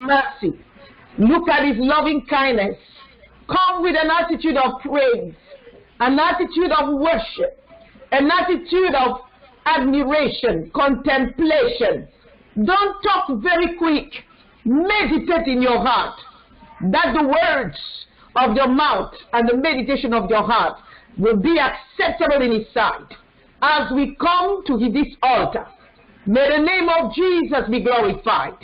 mercy. Look at his loving kindness. Come with an attitude of praise, an attitude of worship, an attitude of admiration, contemplation. Don't talk very quick. Meditate in your heart that the words of your mouth and the meditation of your heart will be acceptable in his sight. As we come to this altar, may the name of Jesus be glorified.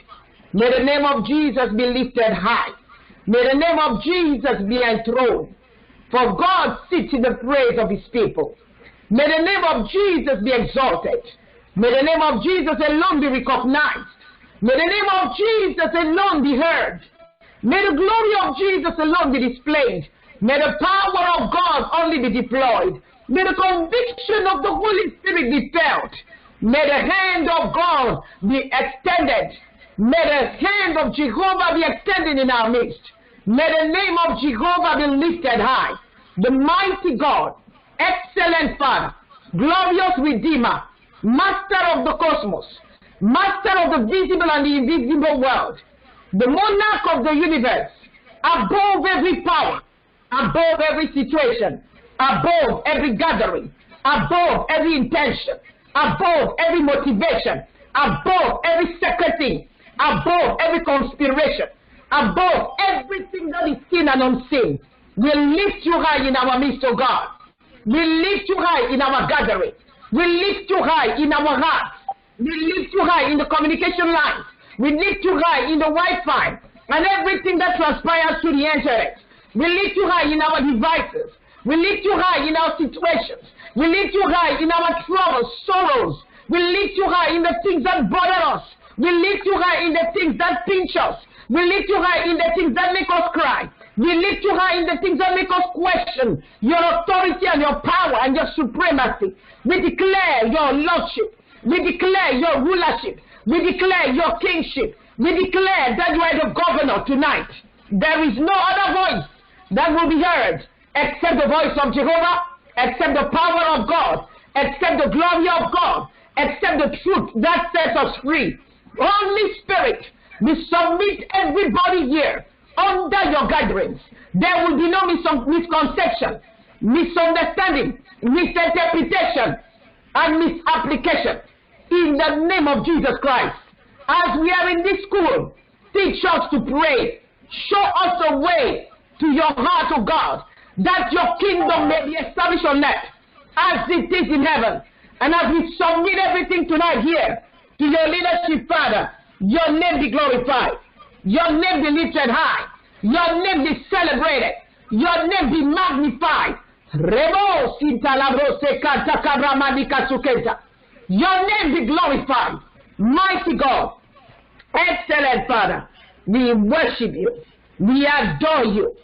May the name of Jesus be lifted high. May the name of Jesus be enthroned. For God sits in the praise of his people. May the name of Jesus be exalted. May the name of Jesus alone be recognized. May the name of Jesus alone be heard. May the glory of Jesus alone be displayed. May the power of God only be deployed. May the conviction of the Holy Spirit be felt. May the hand of God be extended. May the hand of Jehovah be extended in our midst. May the name of Jehovah be lifted high. The mighty God, excellent Father, glorious Redeemer, Master of the cosmos, Master of the visible and the invisible world, the monarch of the universe, above every power, above every situation, above every gathering, above every intention, above every motivation, above every secret thing, above every conspiration, above everything that is seen and unseen. We lift you high in our midst, O God. We lift you high in our gathering. We lift you high in our hearts. We lift you high in the communication lines. We lift you high in the Wi-Fi and everything that transpires through the internet. We lift you high in our devices. We lift you high in our situations. We lift you high in our troubles, sorrows. We lift you high in the things that bother us. We lift you high in the things that pinch us. We lift you high in the things that make us cry. We lift you high in the things that make us question your authority and your power and your supremacy. We declare your lordship. We declare your rulership. We declare your kingship. We declare that you are the governor tonight. There is no other voice that will be heard except the voice of Jehovah, except the power of God, except the glory of God, except the truth that sets us free. Holy Spirit, we submit everybody here under your guidance. There will be no misconception, misunderstanding, misinterpretation, and misapplication. In the name of Jesus Christ, as we are in this school, teach us to pray. Show us a way to your heart, O God, that your kingdom may be established on earth as it is in heaven. And as we submit everything tonight here to your leadership, Father, your name be glorified, your name be lifted high, your name be celebrated, your name be magnified. Your name be glorified. Mighty God, excellent Father, we worship you, we adore you,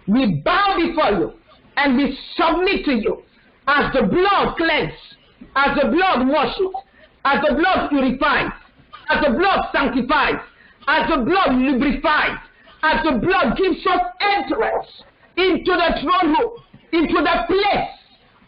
we bow before you, and we submit to you as the blood cleanses, as the blood washes, as the blood purifies, as the blood sanctifies, as the blood lubrifies, as the blood gives us entrance into the throne room, into the place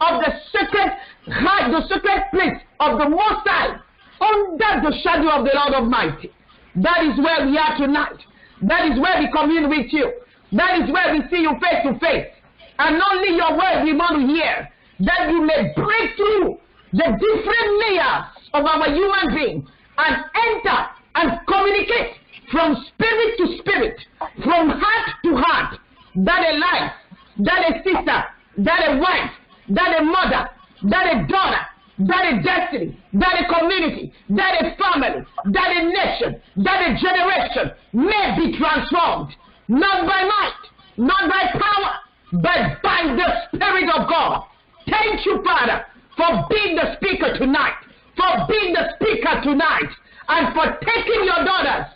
of the sacred heart, the sacred place of the Most High, under the shadow of the Lord Almighty. That is where we are tonight. That is where we commune with you. That is where we see you face to face. And only your word we want to hear, that you may break through the different layers of our human being and enter and communicate from spirit to spirit, from heart to heart, that a life, that a sister, that a wife, that a mother, that a daughter, that a destiny, that a community, that a family, that a nation, that a generation may be transformed, not by might, not by power, but by the Spirit of God. Thank you, Father, for being the speaker tonight, for being the speaker tonight, and for taking your daughters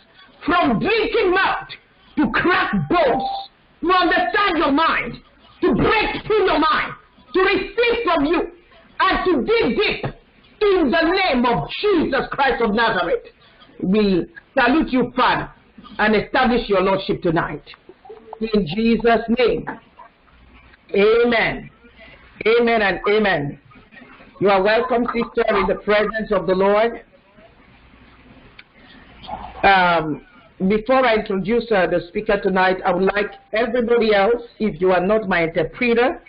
from drinking milk to crack bones, to understand your mind, to break through your mind, to receive from you, and to dig deep in the name of Jesus Christ of Nazareth. We salute you, Father, and establish your Lordship tonight. In Jesus' name, amen. Amen and amen. You are welcome, sister, in the presence of the Lord. before I introduce the speaker tonight, I would like everybody else, if you are not my interpreter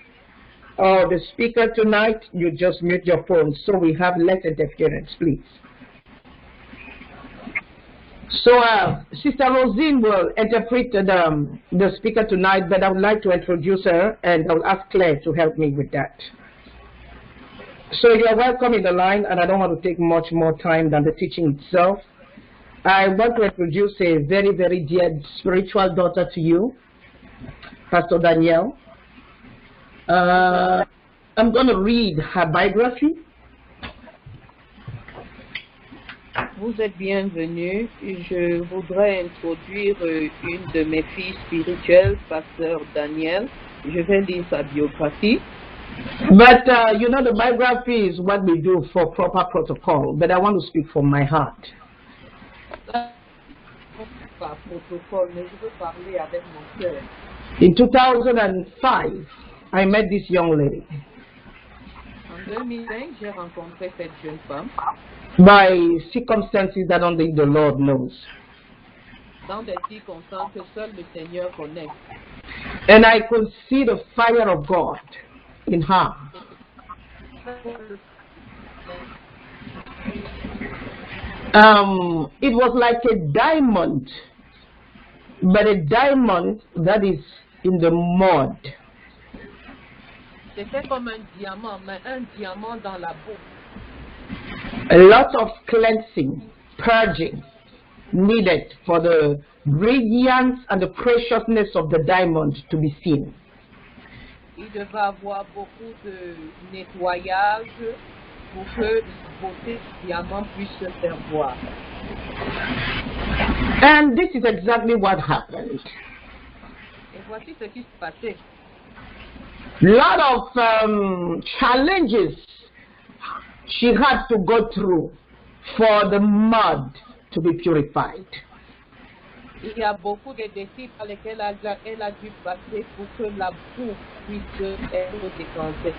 or the speaker tonight, you just mute your phone so we have less interference, please. So Sister Rosine will interpret the speaker tonight, but I would like to introduce her, and I will ask Claire to help me with that. So you are welcome in the line, and I don't want to take much more time than the teaching itself. I want to introduce a very, very dear spiritual daughter to you, Pastor Danielle. I'm going to read her biography. Vous êtes bienvenue. Je voudrais introduire une de mes filles spirituelles, Pasteur Daniel. Je vais lire sa biographie. But, you know, the biography is what we do for proper protocol, but I want to speak from my heart. In 2005, I met this young lady. En 2005, j'ai rencontré cette jeune femme. By circumstances that only the Lord knows. Dans des circonstances que seul le Seigneur connaît. And I could see the fire of God in her. It was like a diamond, but a diamond that is in the mud. C'était comme un diamant, mais un diamant dans la boue. A lot of cleansing, purging needed for the brilliance and the preciousness of the diamond to be seen. Il devait avoir beaucoup de nettoyage pour que la beauté du diamant puisse se faire voir. And this is exactly what happened. Et voici ce qui se passait. A lot of challenges she had to go through for the mud to be purified. Il y a beaucoup de défis par lesquels elle a dû passer pour que la boue puisse être décantée.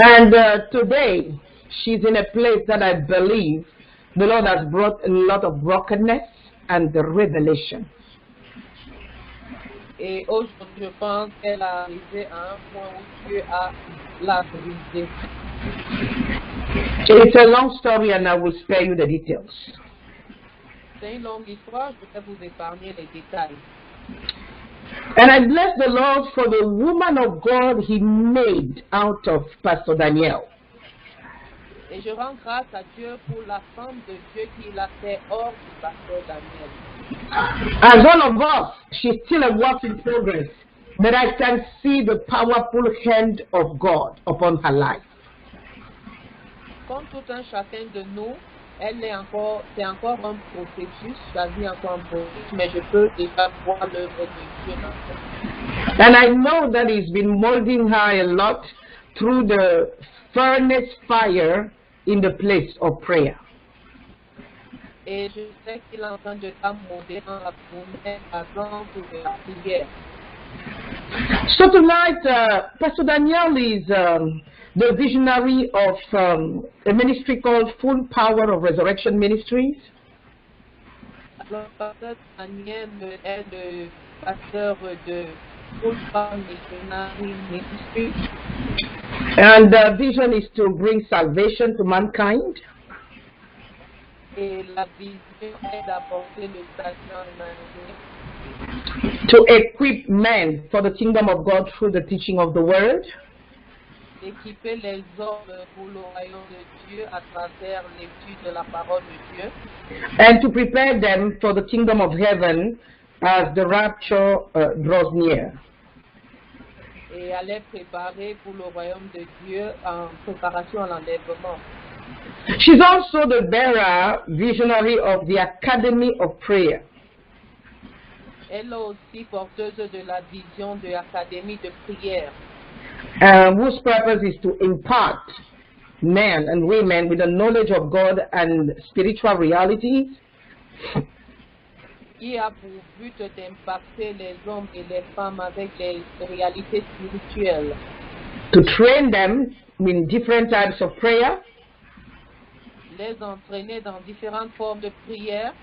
And today, she's in a place that I believe the Lord has brought a lot of brokenness and the revelation. Et aujourd'hui, je pense qu'elle a arrivé à un point où Dieu a la brisé. It's a long story and I will spare you the details. C'est une longue histoire, je vais vous épargner les détails. And I bless the Lord for the woman of God He made out of Pastor Daniel. Et je rends grâce à Dieu pour la femme de Dieu qu'il a fait hors du pasteur Daniel. As all of us, she's still a work in progress, but I can see the powerful hand of God upon her life. Comme tout un chacun de nous, c'est encore un processus, sa vie encore un processus, mais je peux déjà voir l'œuvre de Dieu dans ça. And I know that He's been molding her a lot through the furnace fire in the place of prayer. Et je sais qu'il est en train de t'amolder dans la fournaise avant de la prière. So tonight, Pastor Daniel is the visionary of a ministry called Full Power of Resurrection Ministries. Alors, Pasteur Daniel est le pasteur de Full Power Missionary Ministry. And the vision is to bring salvation to mankind. Et la vision est d'apporter le salut à l'humanité. To equip men for the kingdom of God through the teaching of the word. D'équiper les hommes pour le royaume de Dieu à travers l'étude de la parole de Dieu. And to prepare them for the kingdom of heaven as the rapture draws near. Et à les préparer pour le royaume de Dieu en préparation à l'enlèvement. She's also the bearer, visionary of the Academy of Prayer. Elle est aussi porteuse de la vision de l'Académie de prière. Whose purpose is to impart men and women with the knowledge of God and spiritual realities. Qui a pour but d'impacter les hommes et les femmes avec les réalités spirituelles. To train them in different types of prayer. Les entraîner dans différentes formes de prière.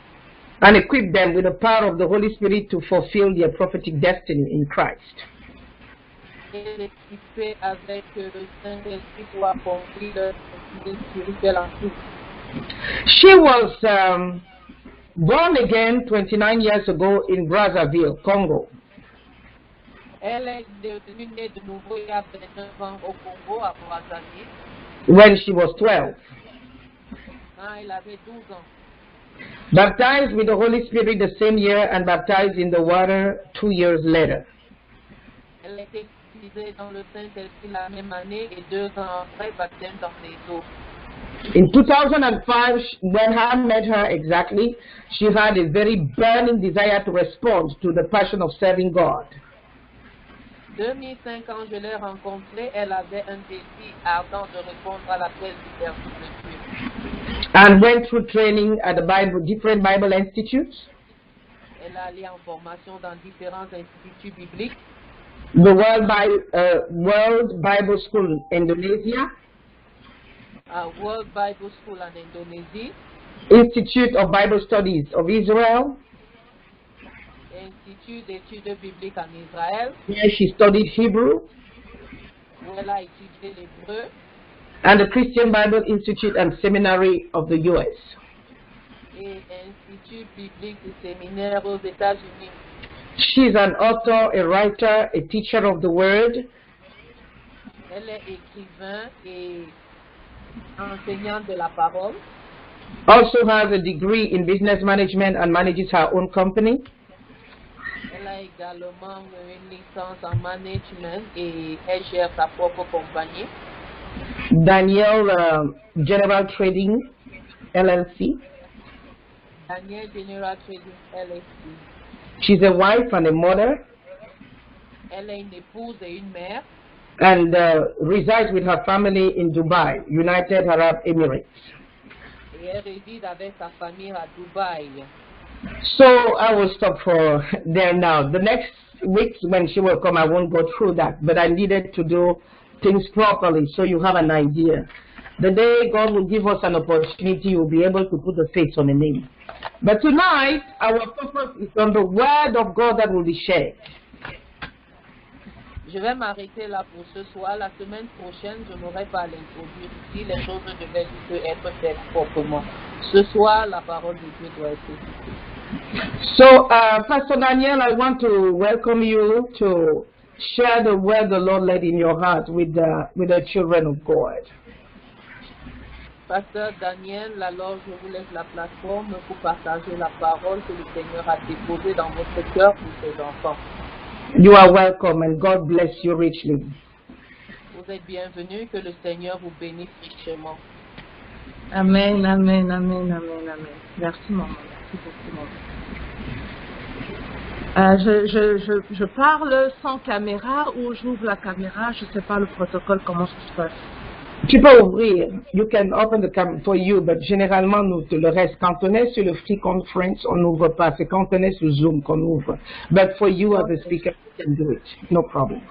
and equip them with the power of the Holy Spirit to fulfill their prophetic destiny in Christ. Et l'équiper avec le Saint-Esprit pour accomplir leur destinée spirituelle en Christ. She was born again 29 years ago in Brazzaville, Congo. Elle est devenue née de nouveau il y a 29 ans au Congo, à Brazzaville, When she was 12. quand elle avait 12 ans. Baptized with the Holy Spirit the same year and baptized in the water 2 years later. Elle a été baptisée dans le Saint-Esprit la même année et 2 ans après, baptême dans les eaux. In 2005, when I met her exactly, she had a very burning desire to respond to the passion of serving God. 2005, quand je l'ai rencontrée, elle avait un désir ardent de répondre à l'appel du service de Dieu. And went through training at the different Bible institutes. Elle est allée en formation dans différents instituts bibliques. The World Bible School Indonesia, À World Bible School en Indonésie, Institute of Bible Studies of Israel, Institut d'études bibliques en Israël, where she studied Hebrew, où elle a étudié l'hébreu, and the Christian Bible Institute and Seminary of the U.S. et Institut biblique et séminaire aux États-Unis. She's an author, a writer, a teacher of the Word. Elle est écrivain et enseignante de la parole. Also has a degree in business management and manages her own company. Elle a également une licence en management et elle gère sa propre compagnie. Daniel General Trading LLC. Daniel General Trading LLC. She's a wife and a mother, Elle est une épouse et une mère and resides with her family in Dubai, United Arab Emirates. et elle réside avec sa famille à Dubaï. So I will stop for there now. The next week when she will come, I won't go through that, but I needed to do things properly so you have an idea. The day God will give us an opportunity, you'll be able to put a face on a name. But tonight, our focus is on the word of God that will be shared. Je vais m'arrêter là pour ce soir. La semaine prochaine, je n'aurai pas à l'introduire ici. Les choses devaient juste être faites proprement. Ce soir, la parole de Dieu doit être écoutée. So, Pastor Daniel, I want to welcome you to share the word the Lord laid in your heart with the children of God. Pasteur Daniel, alors je vous laisse la plateforme pour partager la parole que le Seigneur a déposée dans votre cœur pour ses enfants. You are welcome and God bless you richly. Vous êtes bienvenus, que le Seigneur vous bénisse richement. Amen, amen, amen, amen, amen. Merci maman, merci beaucoup maman. Je parle sans caméra ou j'ouvre la caméra, je ne sais pas le protocole, comment ça se passe. Tu peux ouvrir. You can open the camera for you, but généralement, nous, le reste, quand on est sur le free conference, on n'ouvre pas. C'est quand on est sur Zoom qu'on ouvre. But for you as a speaker, you can do it. No problem.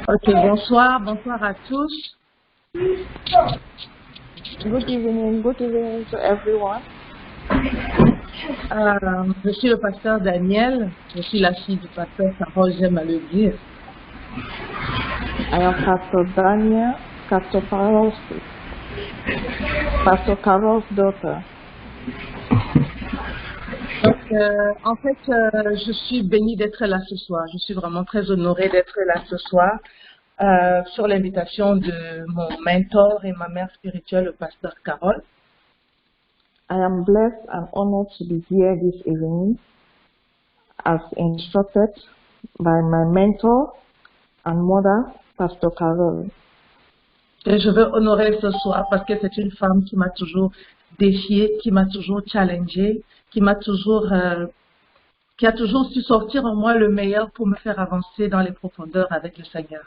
Ok, bonsoir à tous. Good evening to everyone. Je suis le pasteur Daniel, je suis la fille du pasteur Carole, j'aime à le dire. I am Pastor Daniel, Pastor Carol's daughter. Donc, en fait, je suis bénie d'être là ce soir. Je suis vraiment très honorée d'être là ce soir sur l'invitation de mon mentor et ma mère spirituelle, le pasteur Carole. I am blessed and honored to be here this evening as instructed by my mentor and mother, Pastor Carol. Et je veux honorer ce soir parce que c'est une femme qui m'a toujours défiée, qui m'a toujours challengée, qui a toujours su sortir en moi le meilleur pour me faire avancer dans les profondeurs avec le Seigneur.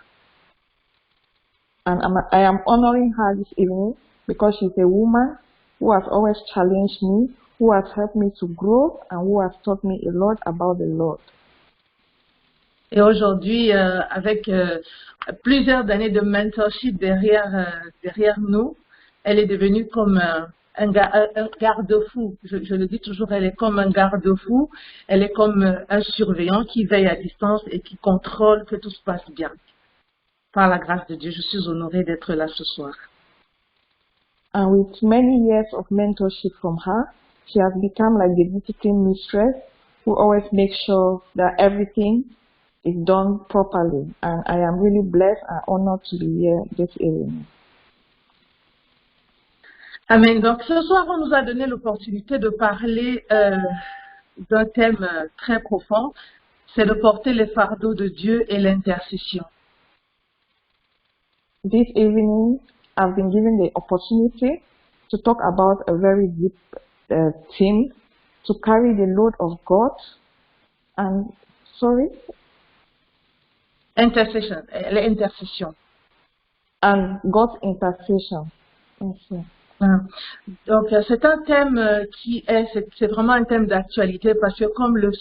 And I am honoring her this evening because she's a woman who has always challenged me, who has helped me to grow, and who has taught me a lot about the Lord. Et aujourd'hui, avec plusieurs années de mentorship derrière nous, elle est devenue comme un garde-fou. Je le dis toujours, elle est comme un garde-fou. Elle est comme un surveillant qui veille à distance et qui contrôle que tout se passe bien. Par la grâce de Dieu, je suis honorée d'être là ce soir. And with many years of mentorship from her, she has become like the discipline mistress who always makes sure that everything is done properly. And I am really blessed and honored to be here this evening. Amen. Donc ce soir, on nous a donné l'opportunité de parler d'un thème très profond, c'est de porter les fardeaux de Dieu et l'intercession. This evening, I've been given the opportunity to talk about a very deep theme, to carry the load of God and, Intercession, l'intercession. And God's intercession. Okay. Donc, c'est un thème c'est vraiment un thème d'actualité parce que comme le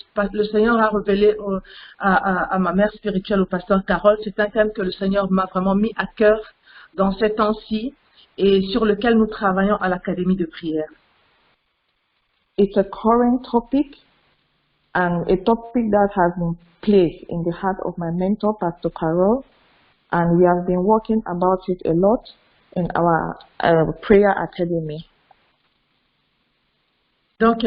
Seigneur a révélé à ma mère spirituelle, au pasteur Carole, c'est un thème que le Seigneur m'a vraiment mis à cœur dans ces temps-ci et sur lequel nous travaillons à l'Académie de prière. It's a current topic and a topic that has been placed in the heart of my mentor, Pastor Carole, and we have been working about it a lot in our prayer academy. Donc,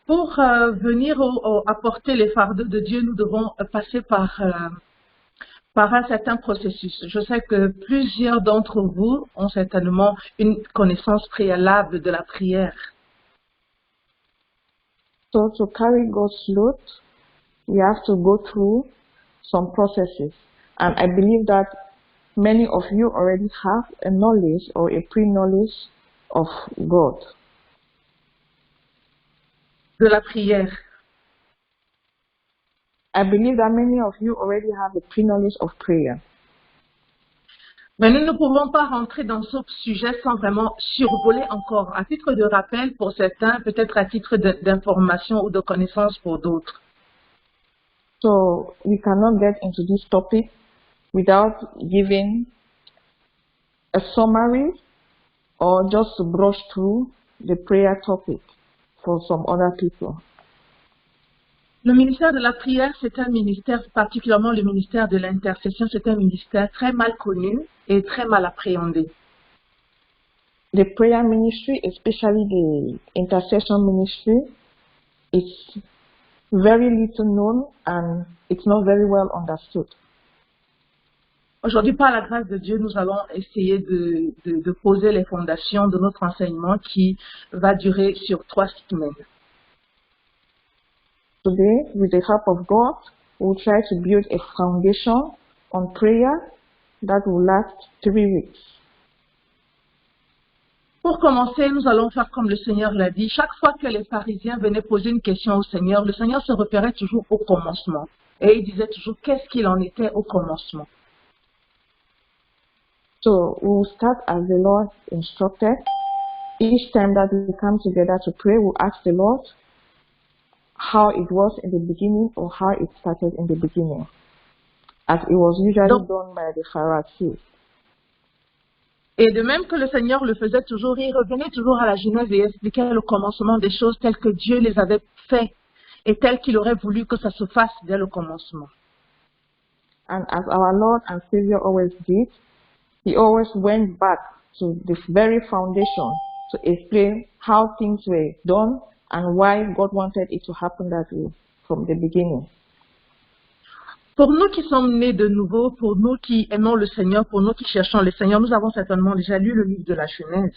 pour venir apporter les fardeaux de Dieu, nous devons passer par un certain processus. Je sais que plusieurs d'entre vous ont certainement une connaissance préalable de la prière. So to carry God's load, we have to go through some processes. And I believe that many of you already have a knowledge or a pre-knowledge of God. De la prière. I believe that many of you already have a pre-knowledge of prayer. Mais nous ne pouvons pas rentrer dans ce sujet sans vraiment survoler encore. À titre de rappel pour certains, peut-être à titre d'information ou de connaissance pour d'autres. So we cannot get into this topic without giving a summary or just to brush through the prayer topic for some other people. Le ministère de la prière, c'est un ministère, particulièrement le ministère de l'intercession, c'est un ministère très mal connu et très mal appréhendé. The prayer ministry, especially the intercession ministry, is very little known and it's not very well understood. Aujourd'hui, par la grâce de Dieu, nous allons essayer de poser les fondations de notre enseignement qui va durer sur 3 semaines. Today, with the help of God, we'll try to build a foundation on prayer that will last 3 weeks. Pour commencer, nous allons faire comme le Seigneur l'a dit. Chaque fois que les pharisiens venaient poser une question au Seigneur, le Seigneur se repérait toujours au commencement. Et il disait toujours qu'est-ce qu'il en était au commencement. So we'll start as the Lord instructed. Each time that we come together to pray, we'll ask the Lord how it was in the beginning or how it started in the beginning, as it was usually done by the Pharisees. Et de même que le Seigneur le faisait toujours, il revenait toujours à la Genèse et expliquait le commencement des choses telles que Dieu les avait faites et telles qu'il aurait voulu que ça se fasse dès le commencement. And as our Lord and Savior always did, He always went back to the very foundation to explain how things were done and why God wanted it to happen that way from the beginning. Pour nous qui sommes nés de nouveau, pour nous qui aimons le Seigneur, pour nous qui cherchons le Seigneur, nous avons certainement déjà lu le livre de la Genèse.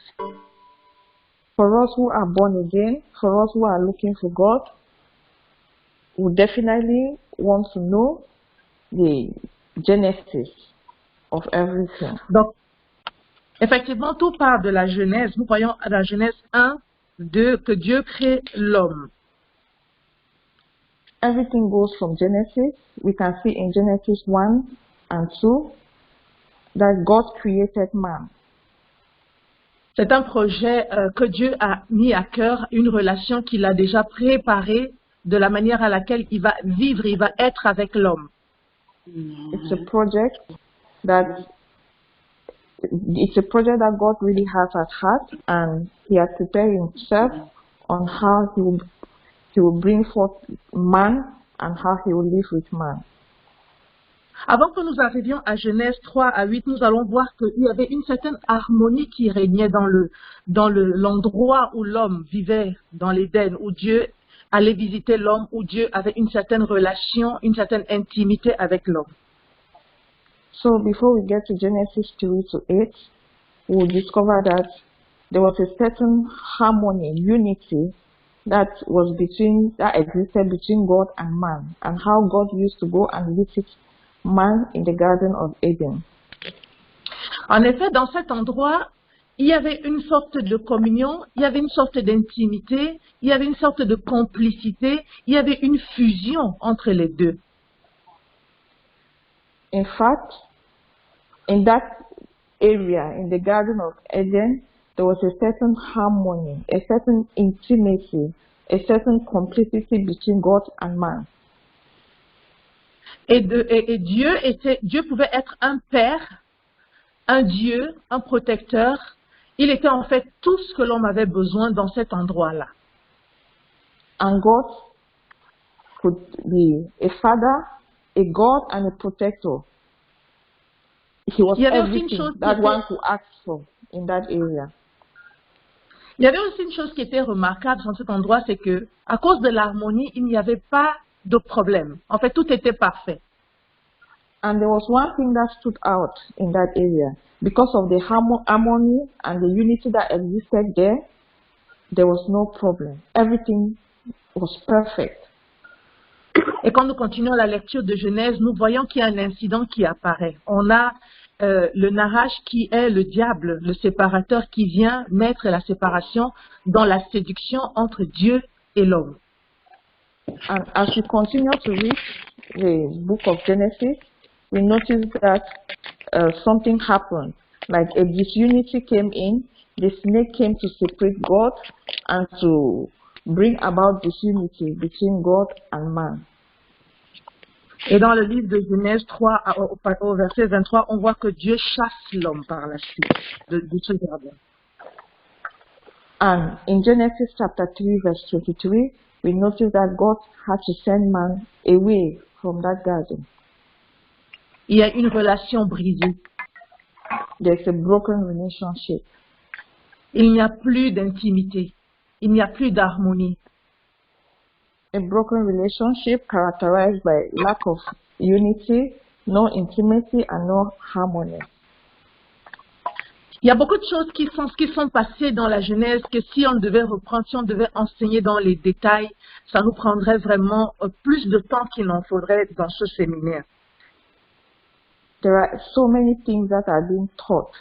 For us who are born again, for us who are looking for God, we definitely want to know the genesis of everything. Donc, effectivement, tout part de la Genèse. Nous voyons à la Genèse 1, 2, que Dieu crée l'homme. Everything goes from Genesis. We can see in Genesis 1 and 2 that God created man. C'est un projet que Dieu a mis à cœur, une relation qu'il a déjà préparée de la manière à laquelle il va vivre, il va être avec l'homme. It's a project that God really has at heart, and He has prepared Himself on how He will bring forth man and how He will live with man. Avant que nous arrivions à Genèse 3 à 8, nous allons voir qu'il y avait une certaine harmonie qui régnait dans l'endroit où l'homme vivait, dans l'Éden, où Dieu allait visiter l'homme, où Dieu avait une certaine relation, une certaine intimité avec l'homme. So before we get to Genesis 3 to 8, we will discover that there was a certain harmony, unity that existed between God and man, and how God used to go and visit man in the Garden of Eden. En effet, dans cet endroit, il y avait une sorte de communion, il y avait une sorte d'intimité, il y avait une sorte de complicité, il y avait une fusion entre les deux. In fact, in that area, in the Garden of Eden, there was a certain harmony, a certain intimacy, a certain complicity between God and man. Et Dieu pouvait être un père, un Dieu, un protecteur. Il était en fait tout ce que l'homme avait besoin dans cet endroit-là. And God could be a father, a God, and a protector. He was everything that one could ask for in that area. Il y avait aussi une chose qui était remarquable dans cet endroit, c'est que à cause de l'harmonie, il n'y avait pas de problème. En fait, tout était parfait. And there was one thing that stood out in that area. Because of the harmony and the unity that existed there was no problem. Everything was perfect. Et quand nous continuons la lecture de Genèse, nous voyons qu'il y a un incident qui apparaît. On a le Nahash qui est le diable, le séparateur qui vient mettre la séparation dans la séduction entre Dieu et l'homme. And as we continue to read the book of Genesis, we notice that something happened. Like a disunity came in, the snake came to separate God and to bring about disunity between God and man. Et dans le livre de Genèse 3, au verset 23, on voit que Dieu chasse l'homme par la suite de ce jardin. And in Genesis chapter 3, verse 23, we notice that God had to send man away from that garden. Il y a une relation brisée. There's a broken relationship. Il n'y a plus d'intimité. Il n'y a plus d'harmonie. A broken relationship characterized by lack of unity, no intimacy, and no harmony. Il y a beaucoup de choses qui sont passées dans la Genèse que si on devait reprendre, si on devait enseigner dans les détails, ça nous prendrait vraiment plus de temps qu'il en faudrait dans ce séminaire. There are so many things that are being taught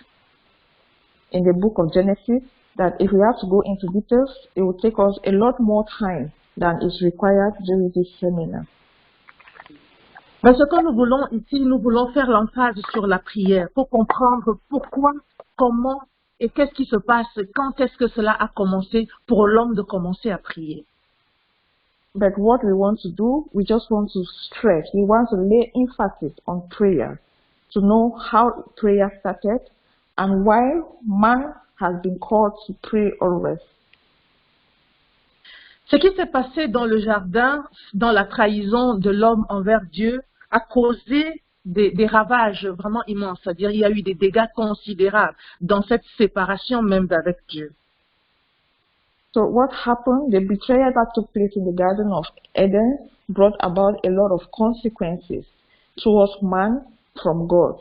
in the book of Genesis that if we have to go into details, it will take us a lot more time than is required during this seminar. Mais ce que nous voulons ici, nous voulons faire l'emphase sur la prière pour comprendre pourquoi, comment et qu'est-ce qui se passe, quand est-ce que cela a commencé pour l'homme de commencer à prier. But what we want to do, we just want to stress, we want to lay emphasis on prayer, to know how prayer started and why man has been called to pray always. Ce qui s'est passé dans le jardin, dans la trahison de l'homme envers Dieu, a causé des ravages vraiment immenses. C'est-à-dire il y a eu des dégâts considérables dans cette séparation même d'avec Dieu. So what happened? The betrayal that took place in the Garden of Eden brought about a lot of consequences towards man from God.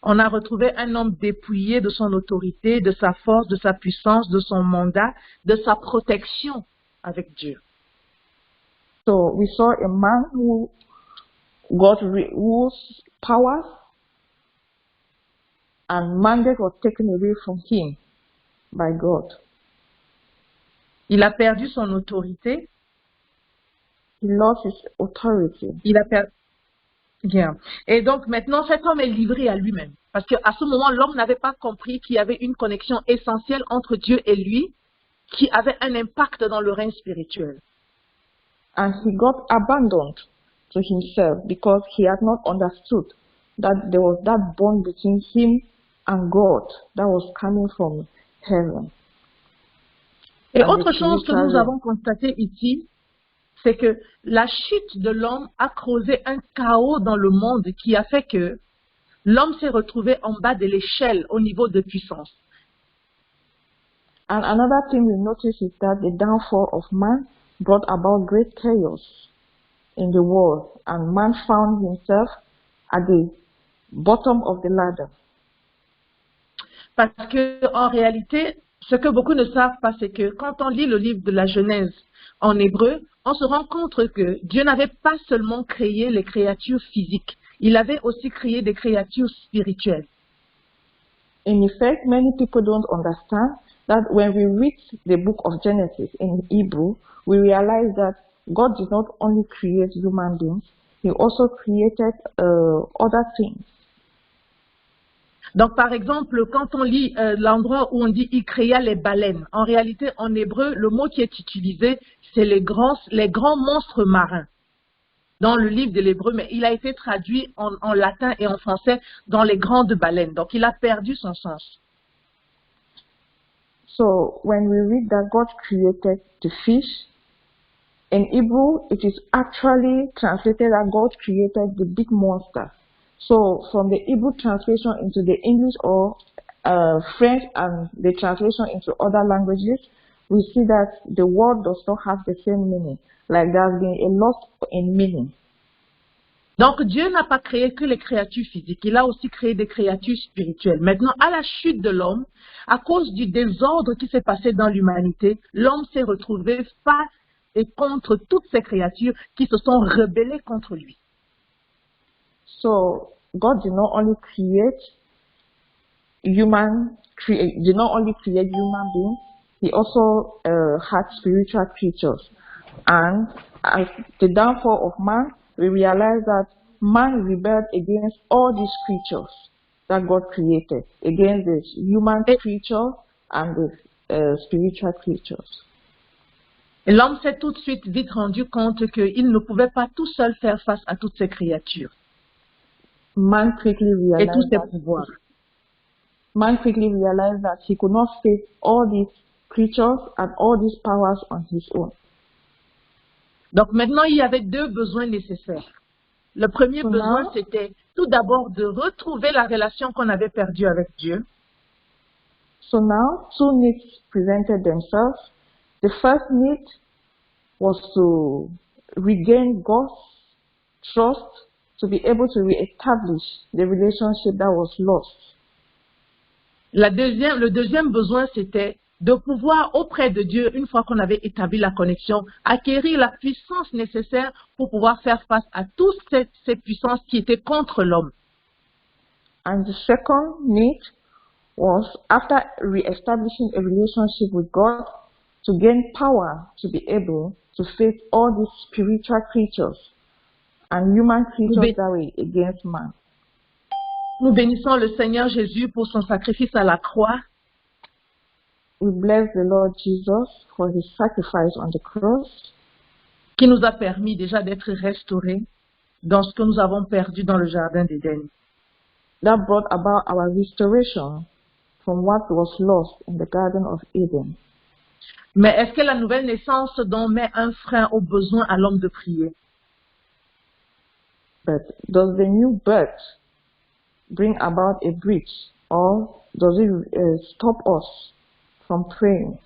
On a retrouvé un homme dépouillé de son autorité, de sa force, de sa puissance, de son mandat, de sa protection avec Dieu. So we saw a man who got whose power and mandate was taken away from him by God. Il a perdu son autorité. He lost his authority. Il a perdu. Bien. Et donc maintenant, cet homme est livré à lui-même. Parce qu'à ce moment, l'homme n'avait pas compris qu'il y avait une connexion essentielle entre Dieu et lui, qui avait un impact dans le règne spirituel. And he got abandoned to himself because he had not understood that there was that bond between him and God that was coming from heaven. Et And autre the chose que spiritual nous avons constaté ici, c'est que la chute de l'homme a causé un chaos dans le monde qui a fait que l'homme s'est retrouvé en bas de l'échelle au niveau de puissance. And another thing we notice is that the downfall of man brought about great chaos in the world, and man found himself at the bottom of the ladder. Parce que en réalité, ce que beaucoup ne savent pas, c'est que quand on lit le livre de la Genèse en hébreu, on se rend compte que Dieu n'avait pas seulement créé les créatures physiques, il avait aussi créé des créatures spirituelles. In effect, many people don't understand that when we read the book of Genesis in Hebrew, we realize that God did not only create human beings, He also created other things. Donc, par exemple, quand on lit l'endroit où on dit « il créa les baleines », en réalité, en hébreu, le mot qui est utilisé, c'est les grands monstres marins dans le livre de l'hébreu, mais il a été traduit en latin et en français dans les grandes baleines. Donc, il a perdu son sens. So, when we read that God created the fish, in Hebrew, it is actually translated that God created the big monster. So, from the Hebrew translation into the English or French and the translation into other languages, we see that the word does not have the same meaning. Like there's been a loss in meaning. Donc, Dieu n'a pas créé que les créatures physiques, il a aussi créé des créatures spirituelles. Maintenant, à la chute de l'homme, à cause du désordre qui s'est passé dans l'humanité, l'homme s'est retrouvé face et contre toutes ces créatures qui se sont rebellées contre lui. So God did not only create human beings, He also had spiritual creatures. And as the downfall of man, we realize that man rebelled against all these creatures that God created, against the human creature and the spiritual creatures. Et l'homme s'est tout de suite vite rendu compte qu'il ne pouvait pas tout seul faire face à toutes ces créatures. Man quickly Et tous realized ces that pouvoirs. he could not face all these creatures and all these powers on his own. Donc maintenant, il y avait deux besoins nécessaires. Le premier besoin, c'était tout d'abord de retrouver la relation qu'on avait perdue avec Dieu. So now, two needs presented themselves. The first need was to regain God's trust, to be able to reestablish the relationship that was lost. Le deuxième besoin, c'était de pouvoir, auprès de Dieu, une fois qu'on avait établi la connexion, acquérir la puissance nécessaire pour pouvoir faire face à toutes ces puissances qui étaient contre l'homme. And the second need was, after reestablishing a relationship with God, to gain power to be able to face all these spiritual creatures and human creatures that were against man. Nous bénissons le Seigneur Jésus pour son sacrifice à la croix. We bless the Lord Jesus for His sacrifice on the cross, qui nous a permis déjà d'être restaurés dans ce que nous avons perdu dans le jardin d'Éden. That brought about our restoration from what was lost in the Garden of Eden. Mais est-ce que la nouvelle naissance donc met un frein au besoin à l'homme de prier? But does the new birth bring about a breach, or does it stop us from praying?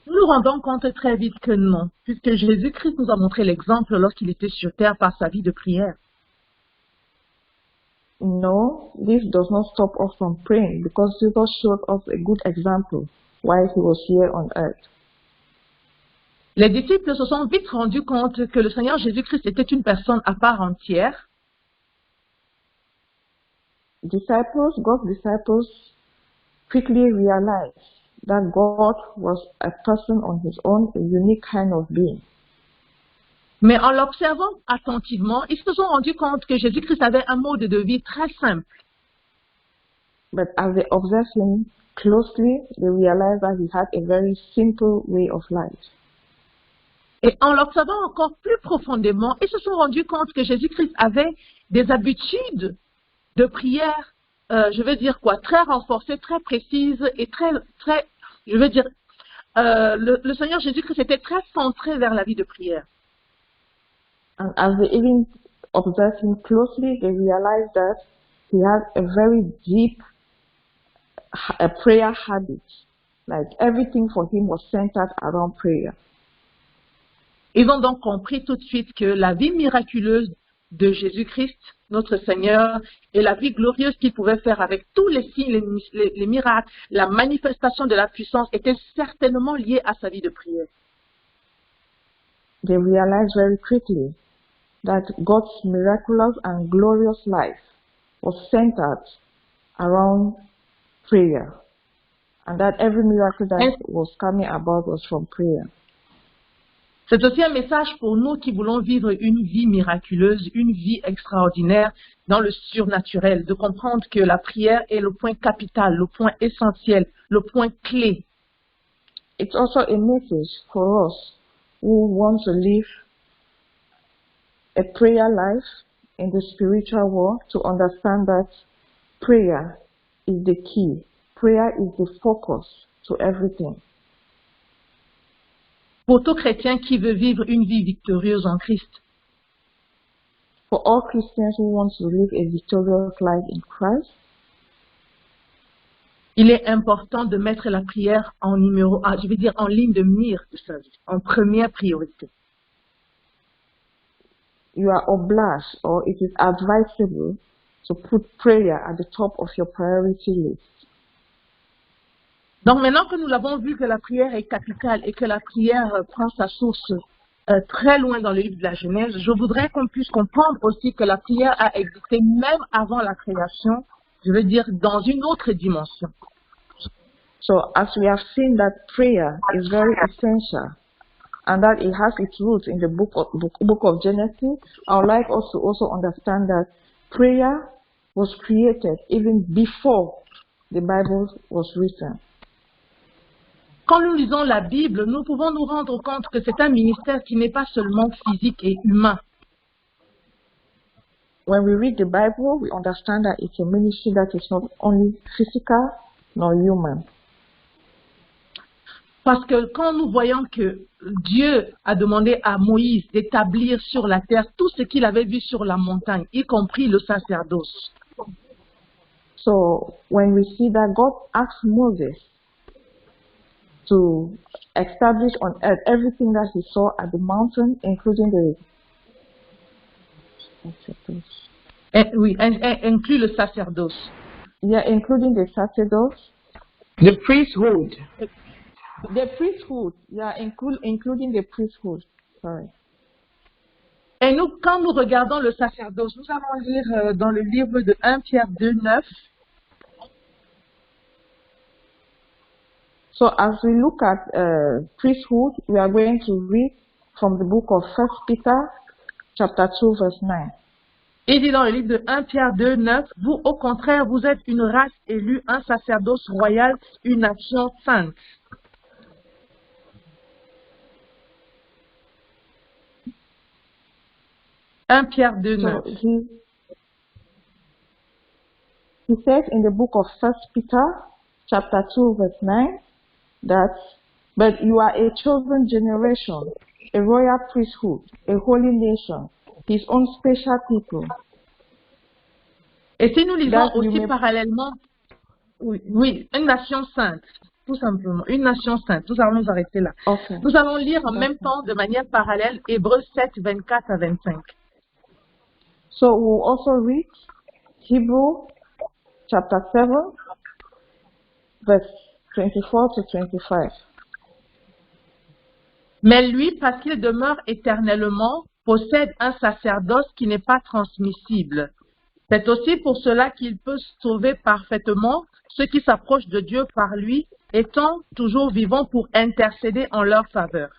Nous nous rendons compte très vite que non, puisque Jésus-Christ nous a montré l'exemple lorsqu'il était sur terre par sa vie de prière. No, this does not stop us from praying, because Jesus showed us a good example while He was here on earth. Les disciples se sont vite rendus compte que le Seigneur Jésus-Christ était une personne à part entière. God's disciples quickly realized that God was a person on His own, a unique kind of being. Mais en l'observant attentivement, ils se sont rendus compte que Jésus-Christ avait un mode de vie très simple. But as they observed Him closely, they realized that He had a very simple way of life. Et en l'observant encore plus profondément, ils se sont rendus compte que Jésus-Christ avait des habitudes de prière, je veux dire quoi, très renforcées, très précises et très, je veux dire, le Seigneur Jésus-Christ était très centré vers la vie de prière. And as they even observed him closely, they realized that he had a very deep prayer habit. Like everything for him was centered around prayer. Ils ont donc compris tout de suite que la vie miraculeuse de Jésus-Christ, notre Seigneur, et la vie glorieuse qu'il pouvait faire avec tous les signes, les miracles, la manifestation de la puissance étaient certainement liés à sa vie de prière. They realized very quickly that God's miraculous and glorious life was centered around prayer, and that every miracle that was coming about was from prayer. C'est aussi un message pour nous qui voulons vivre une vie miraculeuse, une vie extraordinaire dans le surnaturel, de comprendre que la prière est le point capital, le point essentiel, le point clé. It's also a message for us who want to live a prayer life in the spiritual world, to understand that prayer is the key. Prayer is the focus to everything. Pour tout chrétien qui veut vivre une vie victorieuse en Christ, For all Christians who want to live a victorious life in Christ, il est important de mettre la prière en numéro 1, je veux dire en ligne de mire de sa vie, en première priorité. you are obliged, or it is advisable, to put prayer at the top of your priority list. Donc maintenant que nous l'avons vu que la prière est capitale et que la prière prend sa source très loin dans le livre de la Genèse, je voudrais qu'on puisse comprendre aussi que la prière a existé même avant la création, je veux dire dans une autre dimension. So as we have seen that prayer is very essential and that it has its roots in the book of Genesis, I would like us to also understand that prayer was created even before the Bible was written. Quand nous lisons la Bible, nous pouvons nous rendre compte que c'est un ministère qui n'est pas seulement physique et humain. When we read the Bible, we understand that it's a ministry that is not only physical nor human. Parce que quand nous voyons que Dieu a demandé à Moïse d'établir sur la terre tout ce qu'il avait vu sur la montagne, y compris le sacerdoce. So when we see that God asked Moses to establish on earth everything that he saw at the mountain, including the Oui, inclut le sacerdoce. Yeah, including the sacerdoce. The priesthood. The priesthood, yeah, including the priesthood. Sorry. Et nous, quand nous regardons le sacerdoce, nous allons lire dans le livre de 1 Pierre 2:9. So as we look at priesthood, we are going to read from the book of 1 Peter, chapter 2, verse 9. Il dit dans le livre de 1 Pierre 2:9, vous, au contraire, vous êtes une race élue, un sacerdoce royal, une nation sainte. Pierre 2:9. So he says in the book of 1 Peter, chapter 2, verse 9, that, but you are a chosen generation, a royal priesthood, a holy nation, his own special people. Et si nous lisons aussi parallèlement, oui, une nation sainte, tout simplement, une nation sainte, nous allons nous arrêter là. Okay. Nous allons lire en même temps, de manière parallèle, Hébreux 7, 24 à 25. So we'll also read Hebrew chapter 7, verse 24 to 25. Mais lui, parce qu'il demeure éternellement, possède un sacerdoce qui n'est pas transmissible. C'est aussi pour cela qu'il peut sauver parfaitement ceux qui s'approchent de Dieu par lui, étant toujours vivants pour intercéder en leur faveur.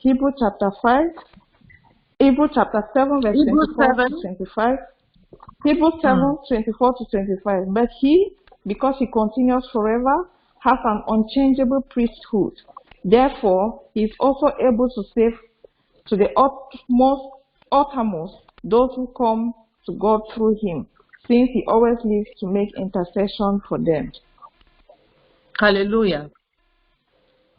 Hebrew chapter 7, verse 24 to 25. Hebrew 7, 24 to 25. But he, because he continues forever, has an unchangeable priesthood. Therefore, he is also able to save to the uttermost those who come to God through him, since he always lives to make intercession for them. Alléluia.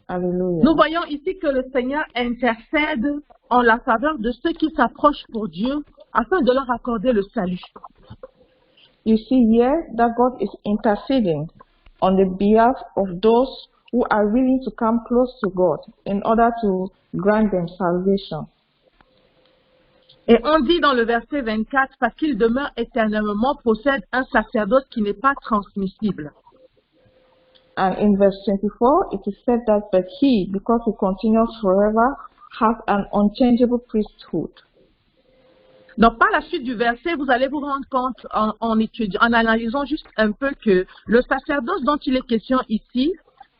Hallelujah. Nous voyons ici que le Seigneur intercède en la faveur de ceux qui s'approchent pour Dieu afin de leur accorder le salut. You see here that God is interceding on the behalf of those who are willing to come close to God in order to grant them salvation. Et on dit dans le verset 24, parce qu'il demeure éternellement, possède un sacerdoce qui n'est pas transmissible. And in verse 24, it is said that, but he, because he continues forever, has an unchangeable priesthood. Donc, par la suite du verset, vous allez vous rendre compte en analysant juste un peu que le sacerdoce dont il est question ici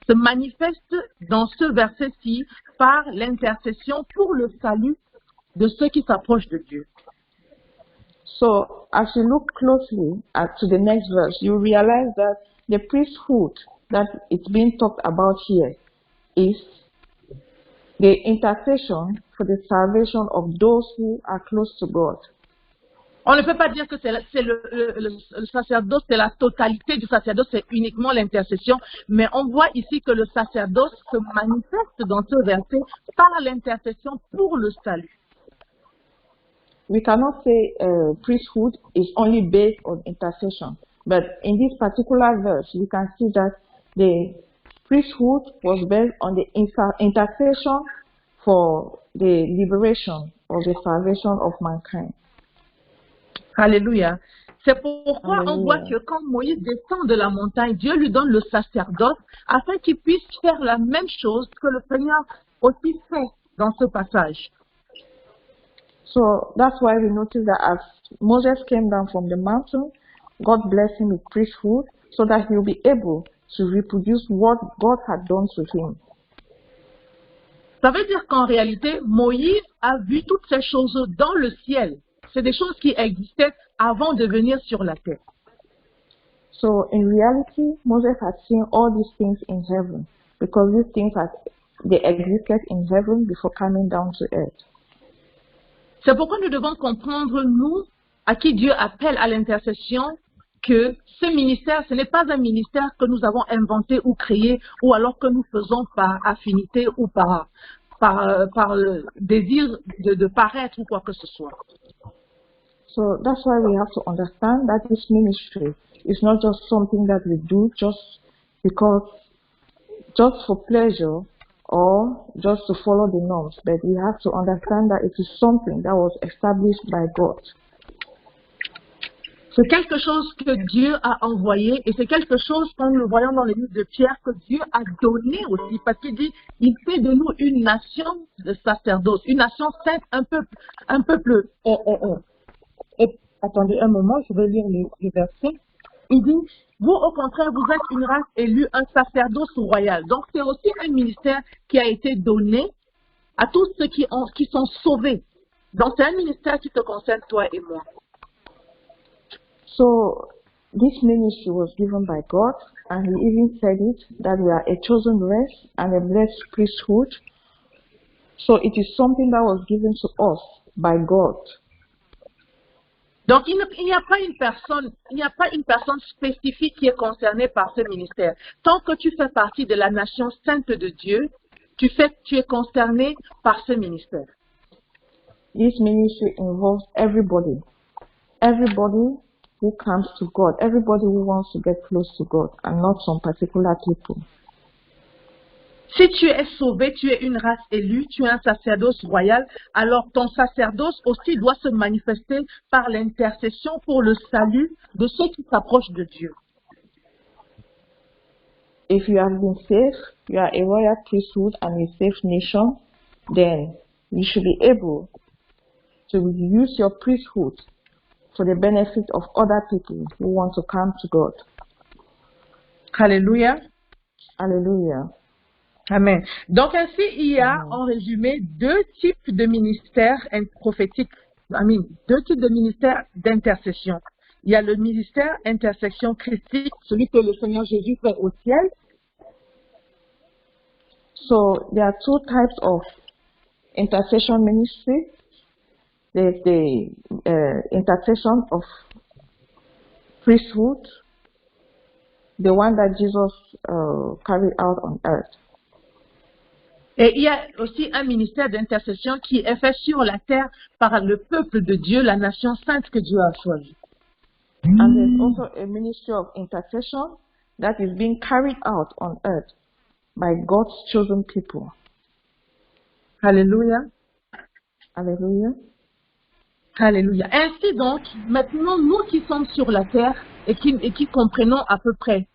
se manifeste dans ce verset-ci par l'intercession pour le salut de ceux qui s'approchent de Dieu. So, as you look closely to the next verse, you realize that the priesthood that it's being talked about here is the intercession for the salvation of those who are close to God. On ne peut pas dire que le sacerdoce, c'est la totalité du sacerdoce, c'est uniquement l'intercession, mais on voit ici que le sacerdoce se manifeste dans ce verset par l'intercession pour le salut. We cannot say priesthood is only based on intercession, but in this particular verse, we can see that the priesthood was based on the intercession for the liberation or the salvation of mankind. Alléluia. C'est pourquoi Alléluia. On voit que quand Moïse descend de la montagne, Dieu lui donne le sacerdoce afin qu'il puisse faire la même chose que le Seigneur aussi fait dans ce passage. So that's why we notice that as Moses came down from the mountain, God blessed him with priesthood so that he will be able to reproduce what God had done to him. Ça veut dire qu'en réalité, Moïse a vu toutes ces choses dans le ciel. C'est des choses qui existaient avant de venir sur la terre. So in reality, Moses had seen all these things in heaven because these things they existed in heaven before coming down to earth. C'est pourquoi nous devons comprendre, nous, à qui Dieu appelle à l'intercession, que ce ministère, ce n'est pas un ministère que nous avons inventé ou créé, ou alors que nous faisons par affinité ou par le désir de paraître ou quoi que ce soit. So that's why we have to understand that this ministry is not just something that we do just for pleasure or just to follow the norms, but we have to understand that it is something that was established by God. C'est quelque chose que Dieu a envoyé et c'est quelque chose, comme nous le voyons dans les livres de Pierre, que Dieu a donné aussi, parce qu'il dit, il fait de nous une nation de sacerdoce, une nation sainte, un peuple. Attendez un moment, je vais lire le verset. Il dit, vous au contraire, vous êtes une race élue, un sacerdoce royal. Donc c'est aussi un ministère qui a été donné à tous ceux qui sont sauvés. Donc c'est un ministère qui te concerne toi et moi. So this ministry was given by God, and he even said it, that we are a chosen race and a blessed priesthood. So it is something that was given to us by God. Donc, il n'y a pas une personne spécifique qui est concernée par ce ministère. Tant que tu fais partie de la nation sainte de Dieu, tu es concerné par ce ministère. This ministry involves everybody. Everybody who comes to God. Everybody who wants to get close to God, and not some particular people. Si tu es sauvé, tu es une race élue, tu es un sacerdoce royal, alors ton sacerdoce aussi doit se manifester par l'intercession pour le salut de ceux qui s'approchent de Dieu. If you have been saved, you are a royal priesthood and a safe nation, then you should be able to use your priesthood for the benefit of other people who want to come to God. Alléluia. Hallelujah. Amen. Donc ainsi, il y a en résumé deux types de ministères prophétiques, deux types de ministères d'intercession. Il y a le ministère intercession christique, celui que le Seigneur Jésus fait au ciel. So there are two types of intercession ministry. There's the intercession of priesthood, the one that Jesus carried out on earth. Et il y a aussi un ministère d'intercession qui est fait sur la terre par le peuple de Dieu, la nation sainte que Dieu a choisie. And there's also a ministry of intercession that is being carried out on earth by God's chosen people. Alléluia. Hallelujah. Alléluia. Ainsi donc, maintenant, nous qui sommes sur la terre et qui comprenons à peu près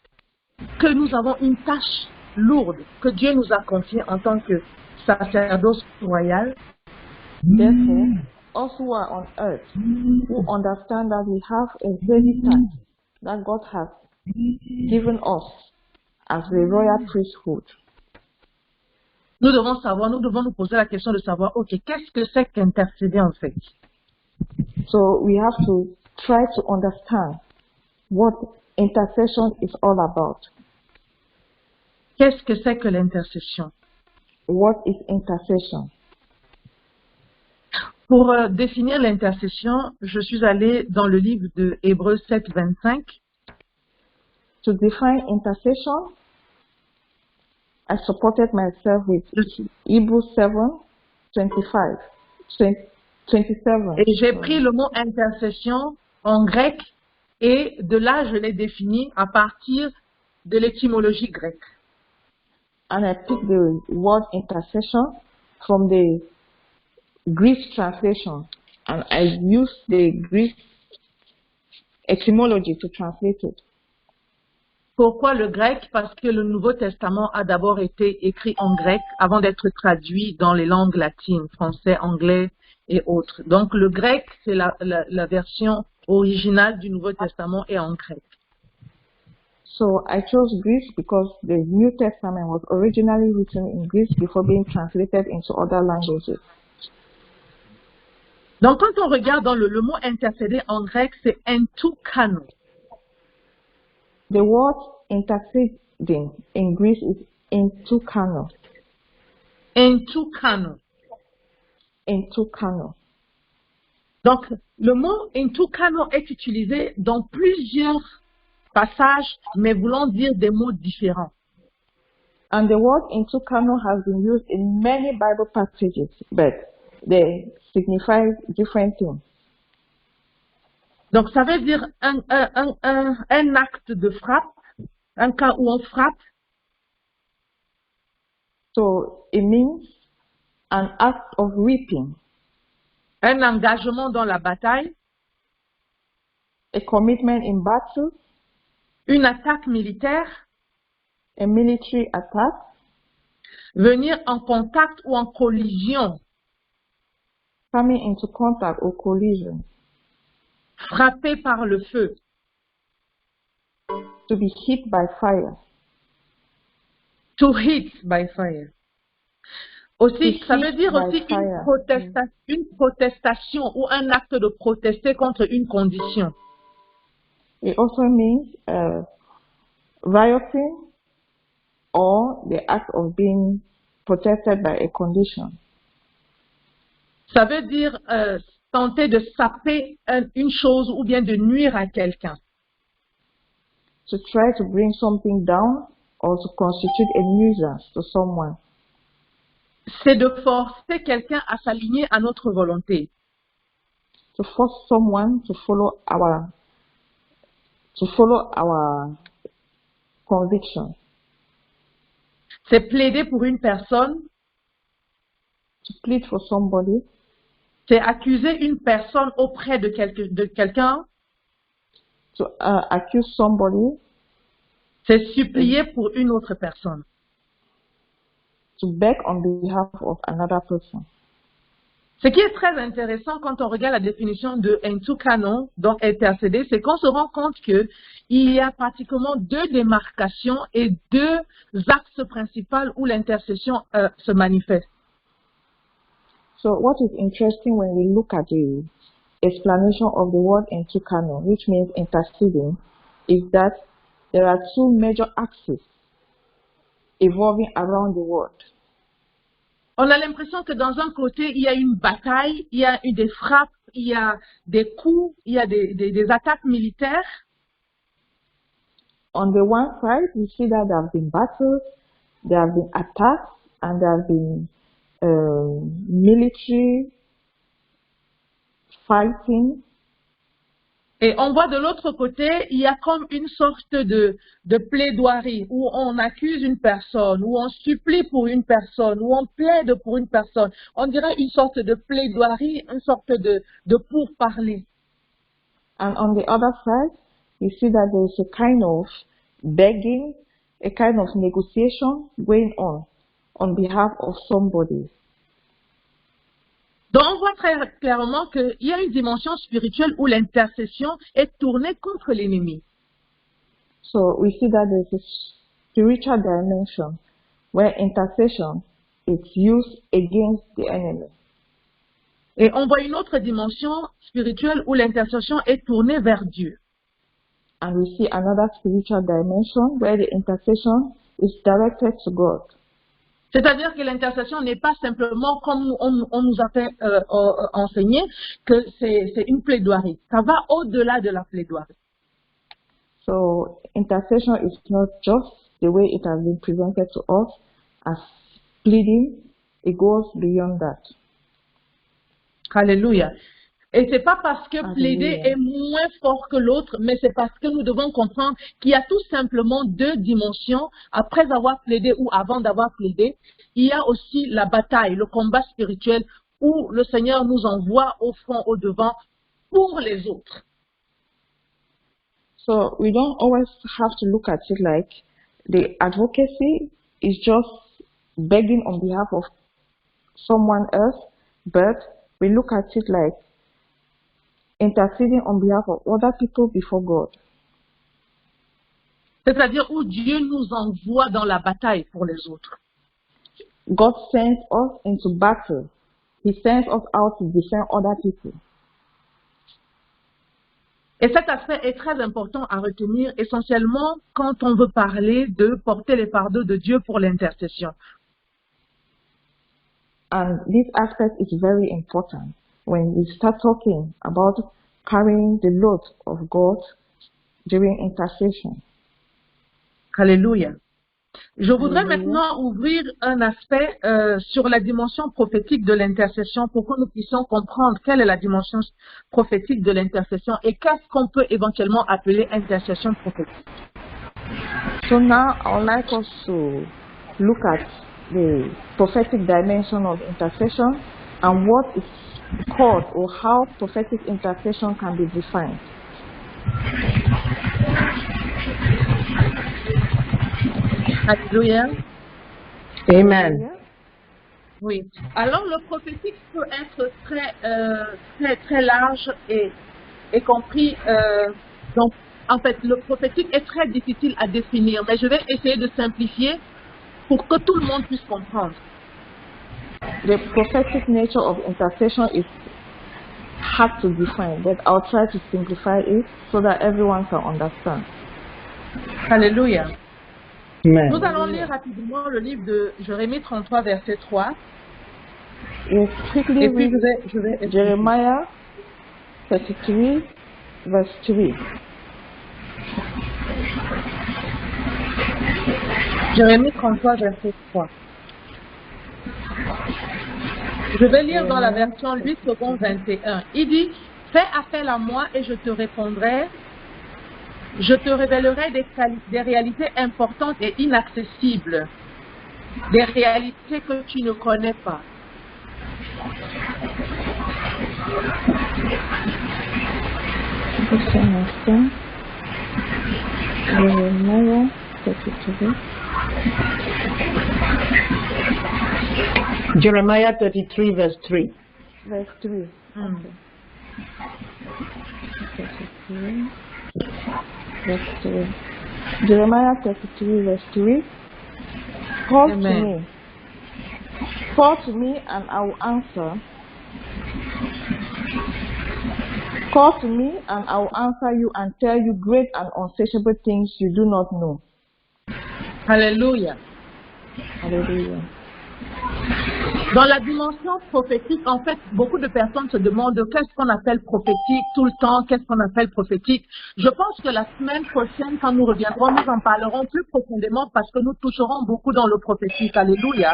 que nous avons une tâche lourde que Dieu nous a confiée en tant que sacerdoce royal, Therefore, us who are on earth, who understand that we have a heavy task that God has given us as the royal priesthood. nous devons nous poser la question de savoir, ok, qu'est-ce que c'est qu'intercéder en fait? So we have to try to understand what intercession is all about. Qu'est-ce que c'est que l'intercession? What is intercession? Pour définir l'intercession, je suis allée dans le livre de Hébreux 7, 25. To define intercession, I supported myself with Hebrews 7, 25, 27. Et j'ai pris le mot intercession en grec et de là, je l'ai défini à partir de l'étymologie grecque. And I picked the word intercession from the Greek translation, and I used the Greek etymology to translate it. Pourquoi le grec? Parce que le Nouveau Testament a d'abord été écrit en grec avant d'être traduit dans les langues latines, français, anglais et autres. Donc le grec, c'est la version originale du Nouveau Testament est en grec. So I chose Greek because the New Testament was originally written in Greek before being translated into other languages. Donc quand on regarde dans le mot intercéder en grec, c'est entoukano. The word interceding in Greek is entoukano. Entoukano. Entoukano. Donc le mot entoukano est utilisé dans plusieurs passages, mais voulant dire des mots différents. And the word entoukano has been used in many Bible passages, but they signify different things. Donc, ça veut dire un acte de frappe, un cas où on frappe. So it means an act of weeping, Un engagement dans la bataille, a commitment in battle, une attaque militaire, a military attack, venir en contact ou en collision, coming into contact or collision, frapper par le feu, to be hit by fire. to hit by fire. Aussi, To ça hit veut dire by aussi fire. une protestation ou un acte de protester contre une condition. It also means rioting or the act of being protested by a condition. Ça veut dire tenter de saper une chose ou bien de nuire à quelqu'un. To try to bring something down or to constitute a nuisance to someone. C'est de forcer quelqu'un à s'aligner à notre volonté. To force someone to follow our conviction. C'est plaider pour une personne, To plead for somebody, c'est accuser une personne auprès de quelqu'un, to accuse somebody, c'est supplier pour une autre personne. to beg on behalf of another person. Ce qui est très intéressant quand on regarde la définition de entoukano, donc intercéder, c'est qu'on se rend compte qu'il y a pratiquement deux démarcations et deux axes principaux où l'intercession se manifeste. So what is interesting when we look at the explanation of the word entoukano, which means interceding, is that there are two major axes evolving around the word. On a l'impression que dans un côté, il y a une bataille, il y a eu des frappes, il y a des coups, il y a des attaques militaires. On the one side, we see that there have been battles, there have been attacks, and there have been military fighting. Et on voit de l'autre côté, il y a comme une sorte de plaidoirie où on accuse une personne, où on supplie pour une personne, où on plaide pour une personne. On dirait une sorte de plaidoirie, une sorte de pourparler. And on the other side, we see that there is a kind of begging, a kind of negotiation going on behalf of somebody. Donc, on voit très clairement qu'il y a une dimension spirituelle où l'intercession est tournée contre l'ennemi. So we see that there's a spiritual dimension where intercession is used against the enemy. Et on voit une autre dimension spirituelle où l'intercession est tournée vers Dieu. And we see another spiritual dimension where the intercession is directed to God. C'est-à-dire que l'intercession n'est pas simplement, comme on nous a fait enseigner, que c'est une plaidoirie. Ça va au-delà de la plaidoirie. So intercession is not just the way it has been presented to us as pleading. It goes beyond that. Alléluia. Et c'est pas parce que Alléluia. plaider est moins fort que l'autre, mais c'est parce que nous devons comprendre qu'il y a tout simplement deux dimensions. Après avoir plaidé ou avant d'avoir plaidé, il y a aussi la bataille, le combat spirituel où le Seigneur nous envoie au front, au devant, pour les autres. So we don't always have to look at it like the advocacy is just begging on behalf of someone else, but we look at it like interceding on behalf of other people before God. C'est-à-dire où Dieu nous envoie dans la bataille pour les autres. God sends us into battle. He sends us out to defend other people. Et cet aspect est très important à retenir, essentiellement quand on veut parler de porter les fardeaux de Dieu pour l'intercession. And this aspect is very important when we start talking about carrying the load of God during intercession. Alléluia. Je voudrais Alléluia. maintenant ouvrir un aspect sur la dimension prophétique de l'intercession pour que nous puissions comprendre quelle est la dimension prophétique de l'intercession et qu'est-ce qu'on peut éventuellement appeler intercession prophétique. So now I would like us to look at the prophetic dimension of intercession and what is called or how prophetic intercession can be defined. Alléluia. Amen. Oui. Alors le prophétique peut être très large et compris. Donc en fait le prophétique est très difficile à définir, mais je vais essayer de simplifier pour que tout le monde puisse comprendre. The prophetic nature of intercession is hard to define, but I'll try to simplify it so that everyone can understand. Alléluia. Amen. Nous allons lire rapidement le livre de Jérémie 33, verset 3. We'll quickly Et puis read je vais expliquer. Jeremiah 33, verse 3. Jérémie 33, verset 3. Je vais lire dans la version 8 secondes 21. Il dit, fais appel à moi et je te répondrai. Je te révélerai des réalités importantes et inaccessibles. Des réalités que tu ne connais pas. Just understand. Jeremiah 33. Jeremiah 33, verse 3. Verse 3. Okay. 33. Verse 3. Jeremiah 33, verse 3. Call to Amen. me. Call to me and I will answer. Call to me and I will answer you and tell you great and unsearchable things you do not know. Alléluia. Hallelujah. Dans la dimension prophétique, en fait, beaucoup de personnes se demandent qu'est-ce qu'on appelle prophétique tout le temps, qu'est-ce qu'on appelle prophétique. Je pense que la semaine prochaine, quand nous reviendrons, nous en parlerons plus profondément parce que nous toucherons beaucoup dans le prophétique. Alléluia.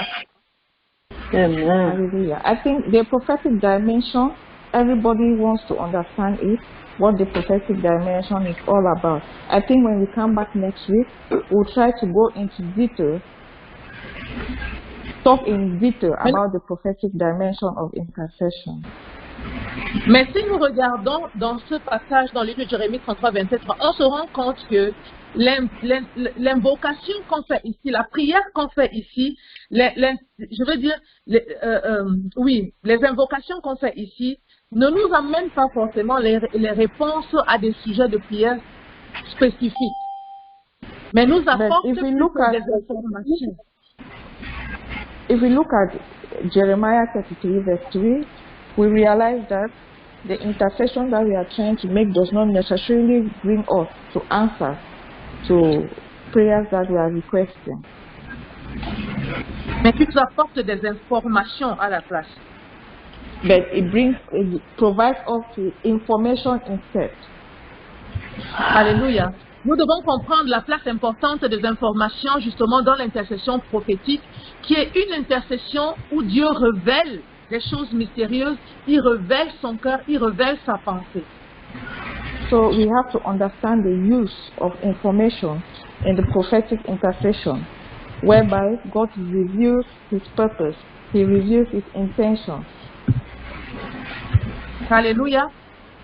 Amen. Hallelujah. I think the prophetic dimension, everybody wants to understand it, what the prophetic dimension is all about. I think when we come back next week, we'll try to go into detail, talk in detail about the prophetic dimension of intercession. Mais si nous regardons dans ce passage, dans le livre de Jérémie 33, 27, on se rend compte que l'invocation qu'on fait ici, la prière qu'on fait ici, je veux dire, les invocations qu'on fait ici ne nous amènent pas forcément les réponses à des sujets de prière spécifiques, mais nous apportent des informations. If we look at Jeremiah 33 verse 3, we realize that the intercession that we are trying to make does not necessarily bring us to answers to prayers that we are requesting. Mais qui nous apporte des informations à la place. But it provides us with information instead. Alléluia. Nous devons comprendre la place importante des informations justement dans l'intercession prophétique, qui est une intercession où Dieu révèle des choses mystérieuses, il révèle son cœur, il révèle sa pensée. So we have to understand the use of information in the prophetic intercession, whereby God reveals His purpose, He reveals His intentions. Alléluia.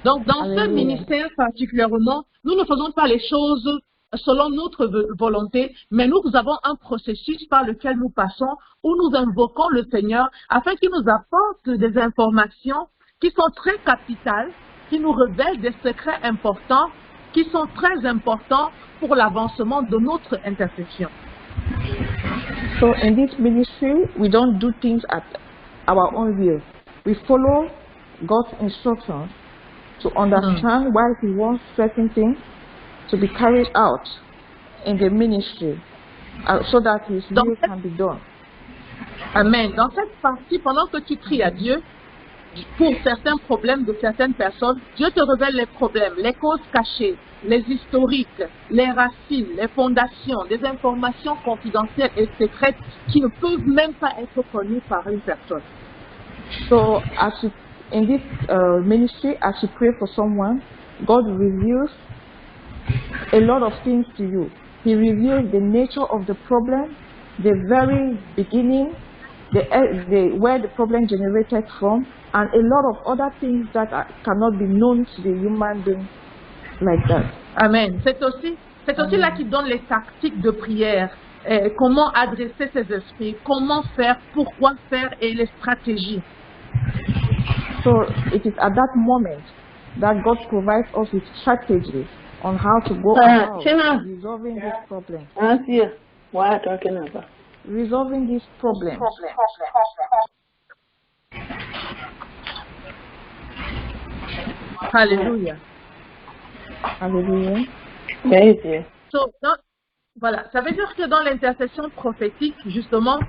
Donc, dans ce ministère particulièrement, nous ne faisons pas les choses selon notre volonté, mais nous avons un processus par lequel nous passons, où nous invoquons le Seigneur afin qu'il nous apporte des informations qui sont très capitales, qui nous révèlent des secrets importants, qui sont très importants pour l'avancement de notre intercession. So in this ministry, we don't do things at our own will. We follow God's instructions to understand why He wants certain things to be carried out in the ministry, so that His will can be done. Amen. Dans cette partie, pendant que tu cries à Dieu, pour certains problèmes de certaines personnes, Dieu te révèle les problèmes, les causes cachées, les historiques, les racines, les fondations, des informations confidentielles et secrètes qui ne peuvent même pas être connues par une personne. So, in this ministry, as you pray for someone, God reveals a lot of things to you. He reveals the nature of the problem, the very beginning, where the problem generated from, and a lot of other things that cannot be known to the human being like that. Amen. C'est aussi là qu'il donne les tactiques de prière, comment adresser ses esprits, comment faire, pourquoi faire et les stratégies. So it is at that moment that God provides us with strategies on how to go about resolving this problem. Resolving this problem. Hallelujah. Hallelujah. So, voilà, ça veut dire que dans l'intercession prophétique, justement,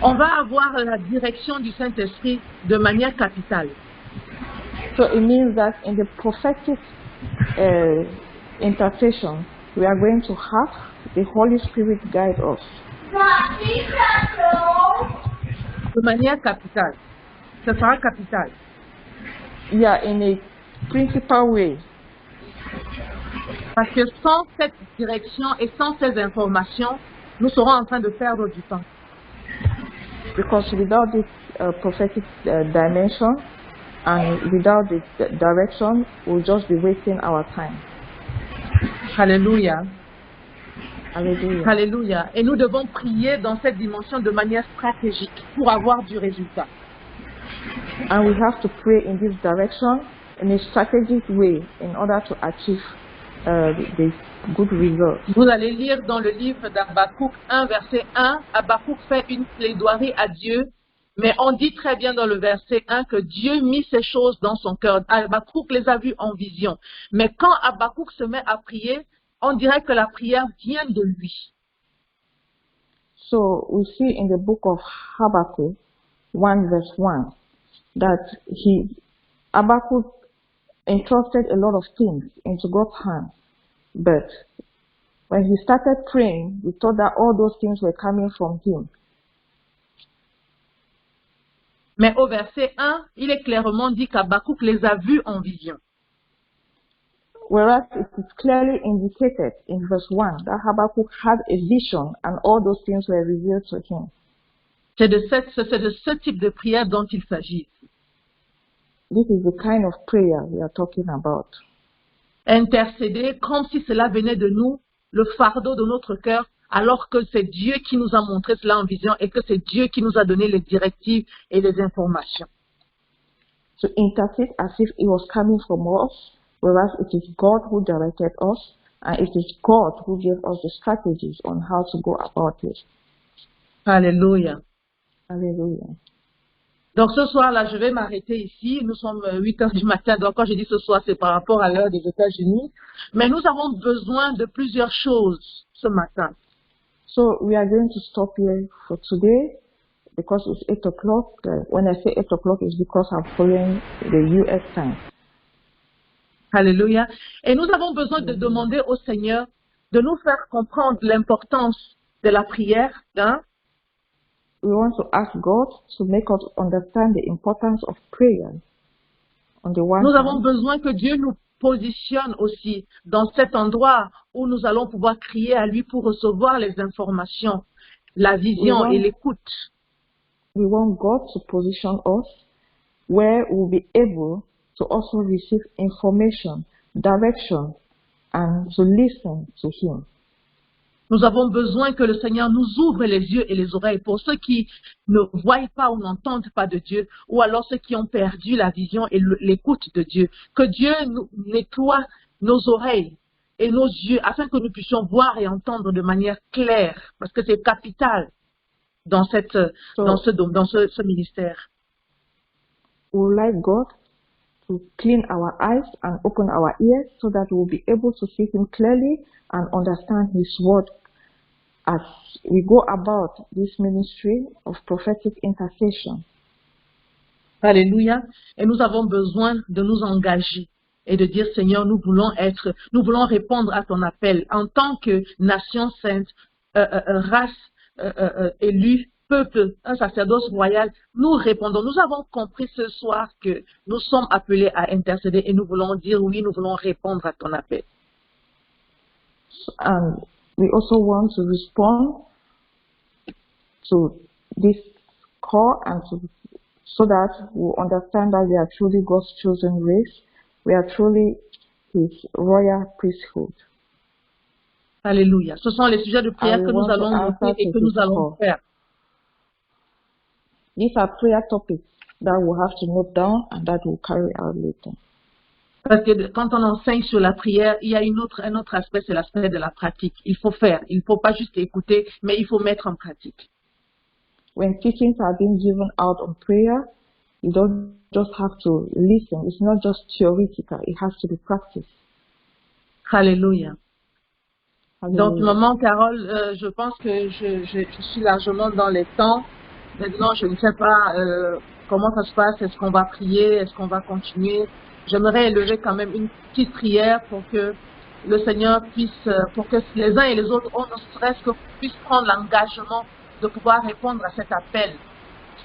on va avoir la direction du Saint-Esprit de manière capitale. So it means that in the prophetic intercession, we are going to have the Holy Spirit guide us. De manière capitale. Ce sera capital. Yeah, in a principal way. Parce que sans cette direction et sans ces informations, nous serons en train de perdre du temps. Because without this prophetic dimension and without the direction, we'll just be wasting our time. Alléluia. Alléluia. Alléluia. Et nous devons prier dans cette dimension de manière stratégique pour avoir du résultat. And we have to pray in this direction in a strategic way in order to achieve the good results. Vous allez lire dans le livre d'Habakkuk 1, verset 1, Habakkuk fait une plaidoirie à Dieu, mais on dit très bien dans le verset 1 que Dieu mit ces choses dans son cœur. Habakkuk les a vues en vision. Mais quand Habakkuk se met à prier, on dirait que la prière vient de lui. So we see in the book of Habakkuk 1 verse 1, that Habakkuk entrusted a lot of things into God's hands, but when he started praying, he thought that all those things were coming from him. Mais au verset 1, il est clairement dit qu'Habakkuk les a vus en vision. Whereas it is clearly indicated in verse 1 that Habakkuk had a vision and all those things were revealed to him. C'est de ce type de prière dont il s'agit. This is the kind of prayer we are talking about. Intercéder comme si cela venait de nous, le fardeau de notre cœur, alors que c'est Dieu qui nous a montré cela en vision et que c'est Dieu qui nous a donné les directives et les informations. To intercede as if it was coming from us, whereas it is God who directed us, and it is God who gave us the strategies on how to go about it. Alléluia. Hallelujah. Donc ce soir-là, je vais m'arrêter ici. Nous sommes 8 heures du matin. Donc quand je dis ce soir, c'est par rapport à l'heure des États-Unis. Mais nous avons besoin de plusieurs choses ce matin. So we are going to stop here for today because it's 8 o'clock. When I say 8 o'clock, it's because I'm following the US time. Alléluia. Et nous avons besoin de demander au Seigneur de nous faire comprendre l'importance de la prière. Hein? We want to ask God to make us understand the importance of prayer. On the one Nous avons hand, besoin que Dieu nous positionne aussi dans cet endroit où nous allons pouvoir crier à lui pour recevoir les informations, la vision et l'écoute. we want God to position us where we'll be able to also receive information, direction, and to listen to Him. Nous avons besoin que le Seigneur nous ouvre les yeux et les oreilles pour ceux qui ne voient pas ou n'entendent pas de Dieu, ou alors ceux qui ont perdu la vision et l'écoute de Dieu. Que Dieu nous nettoie nos oreilles et nos yeux afin que nous puissions voir et entendre de manière claire, parce que c'est capital dans ce ministère. We would like God to clean our eyes and open our ears so that we'll be able to see Him clearly and understand His word as we go about this ministry of prophetic intercession. Alléluia. Et nous avons besoin de nous engager et de dire, Seigneur, nous voulons répondre à ton appel en tant que nation sainte, race élue, peuple, un sacerdoce royal. Nous répondons. Nous avons compris ce soir que nous sommes appelés à intercéder et nous voulons dire oui, nous voulons répondre à ton appel. And we also want to respond to this call and so that we understand that we are truly God's chosen race. We are truly His royal priesthood. Alléluia. Ce sont les sujets de prière que nous allons noter et que nous allons faire. These are prayer topics that we'll have to note down and that we'll carry out later. Parce que quand on enseigne sur la prière, il y a un autre aspect, c'est l'aspect de la pratique. Il faut faire. Il ne faut pas juste écouter, mais il faut mettre en pratique. When teachings are being given out on prayer, you don't just have to listen. It's not just theoretical. It has to be practiced. Alléluia. Hallelujah. Donc, maman Carole, je pense que je suis largement dans les temps. Maintenant, je ne sais pas comment ça se passe. Est-ce qu'on va prier? Est-ce qu'on va continuer? J'aimerais élever quand même une petite prière pour que le Seigneur puisse, pour que les uns et les autres, ne serait-ce que puissent prendre l'engagement de pouvoir répondre à cet appel,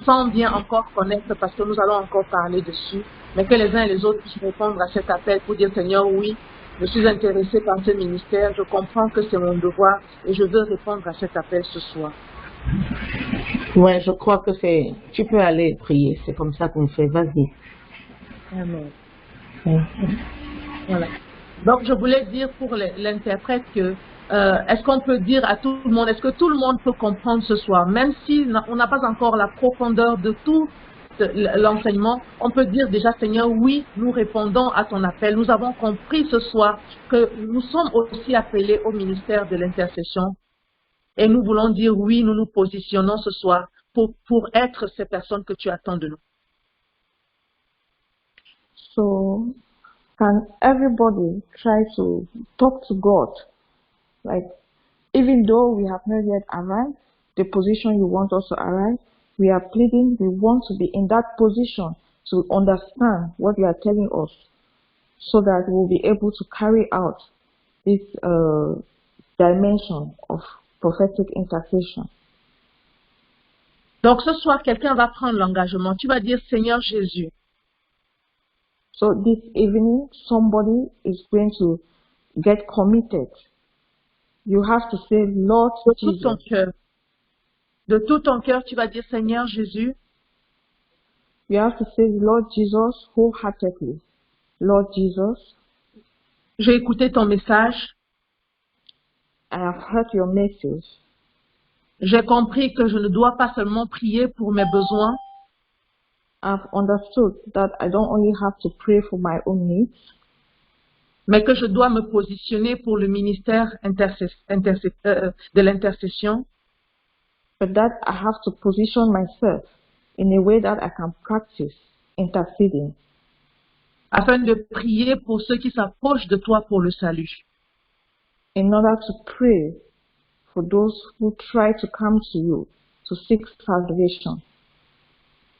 sans bien encore connaître, parce que nous allons encore parler dessus, mais que les uns et les autres puissent répondre à cet appel pour dire, Seigneur, oui, je suis intéressé par ce ministère, je comprends que c'est mon devoir et je veux répondre à cet appel ce soir. Ouais, je crois que tu peux aller prier, c'est comme ça qu'on fait, vas-y. Amen. Voilà. Donc, je voulais dire pour l'interprète que, est-ce qu'on peut dire à tout le monde, est-ce que tout le monde peut comprendre ce soir, même si on n'a pas encore la profondeur de tout l'enseignement, on peut dire déjà, Seigneur, oui, nous répondons à ton appel. Nous avons compris ce soir que nous sommes aussi appelés au ministère de l'intercession et nous voulons dire oui, nous nous positionnons ce soir pour être ces personnes que tu attends de nous. So, can everybody try to talk to God? Like, even though we have not yet arrived, the position you want us to arrive, we are pleading, we want to be in that position to understand what you are telling us so that we'll be able to carry out this dimension of prophetic intercession. Donc ce soir, quelqu'un va prendre l'engagement. Tu vas dire, Seigneur Jésus, So this evening, somebody is going to get committed. You have to say, Lord de tout ton Jesus. cœur. De tout ton cœur, tu vas dire, Seigneur Jésus, You have to say, Lord Jesus, wholeheartedly. Lord Jesus, j'ai écouté ton message. I have heard your message. J'ai compris que je ne dois pas seulement prier pour mes besoins, I've understood that I don't only have to pray for my own needs, mais que je dois me positionner pour le ministère de l'intercession, but that I have to position myself in a way that I can practice interceding, afin de prier pour ceux qui s'approchent de toi pour le salut. in order to pray for those who try to come to you to seek salvation.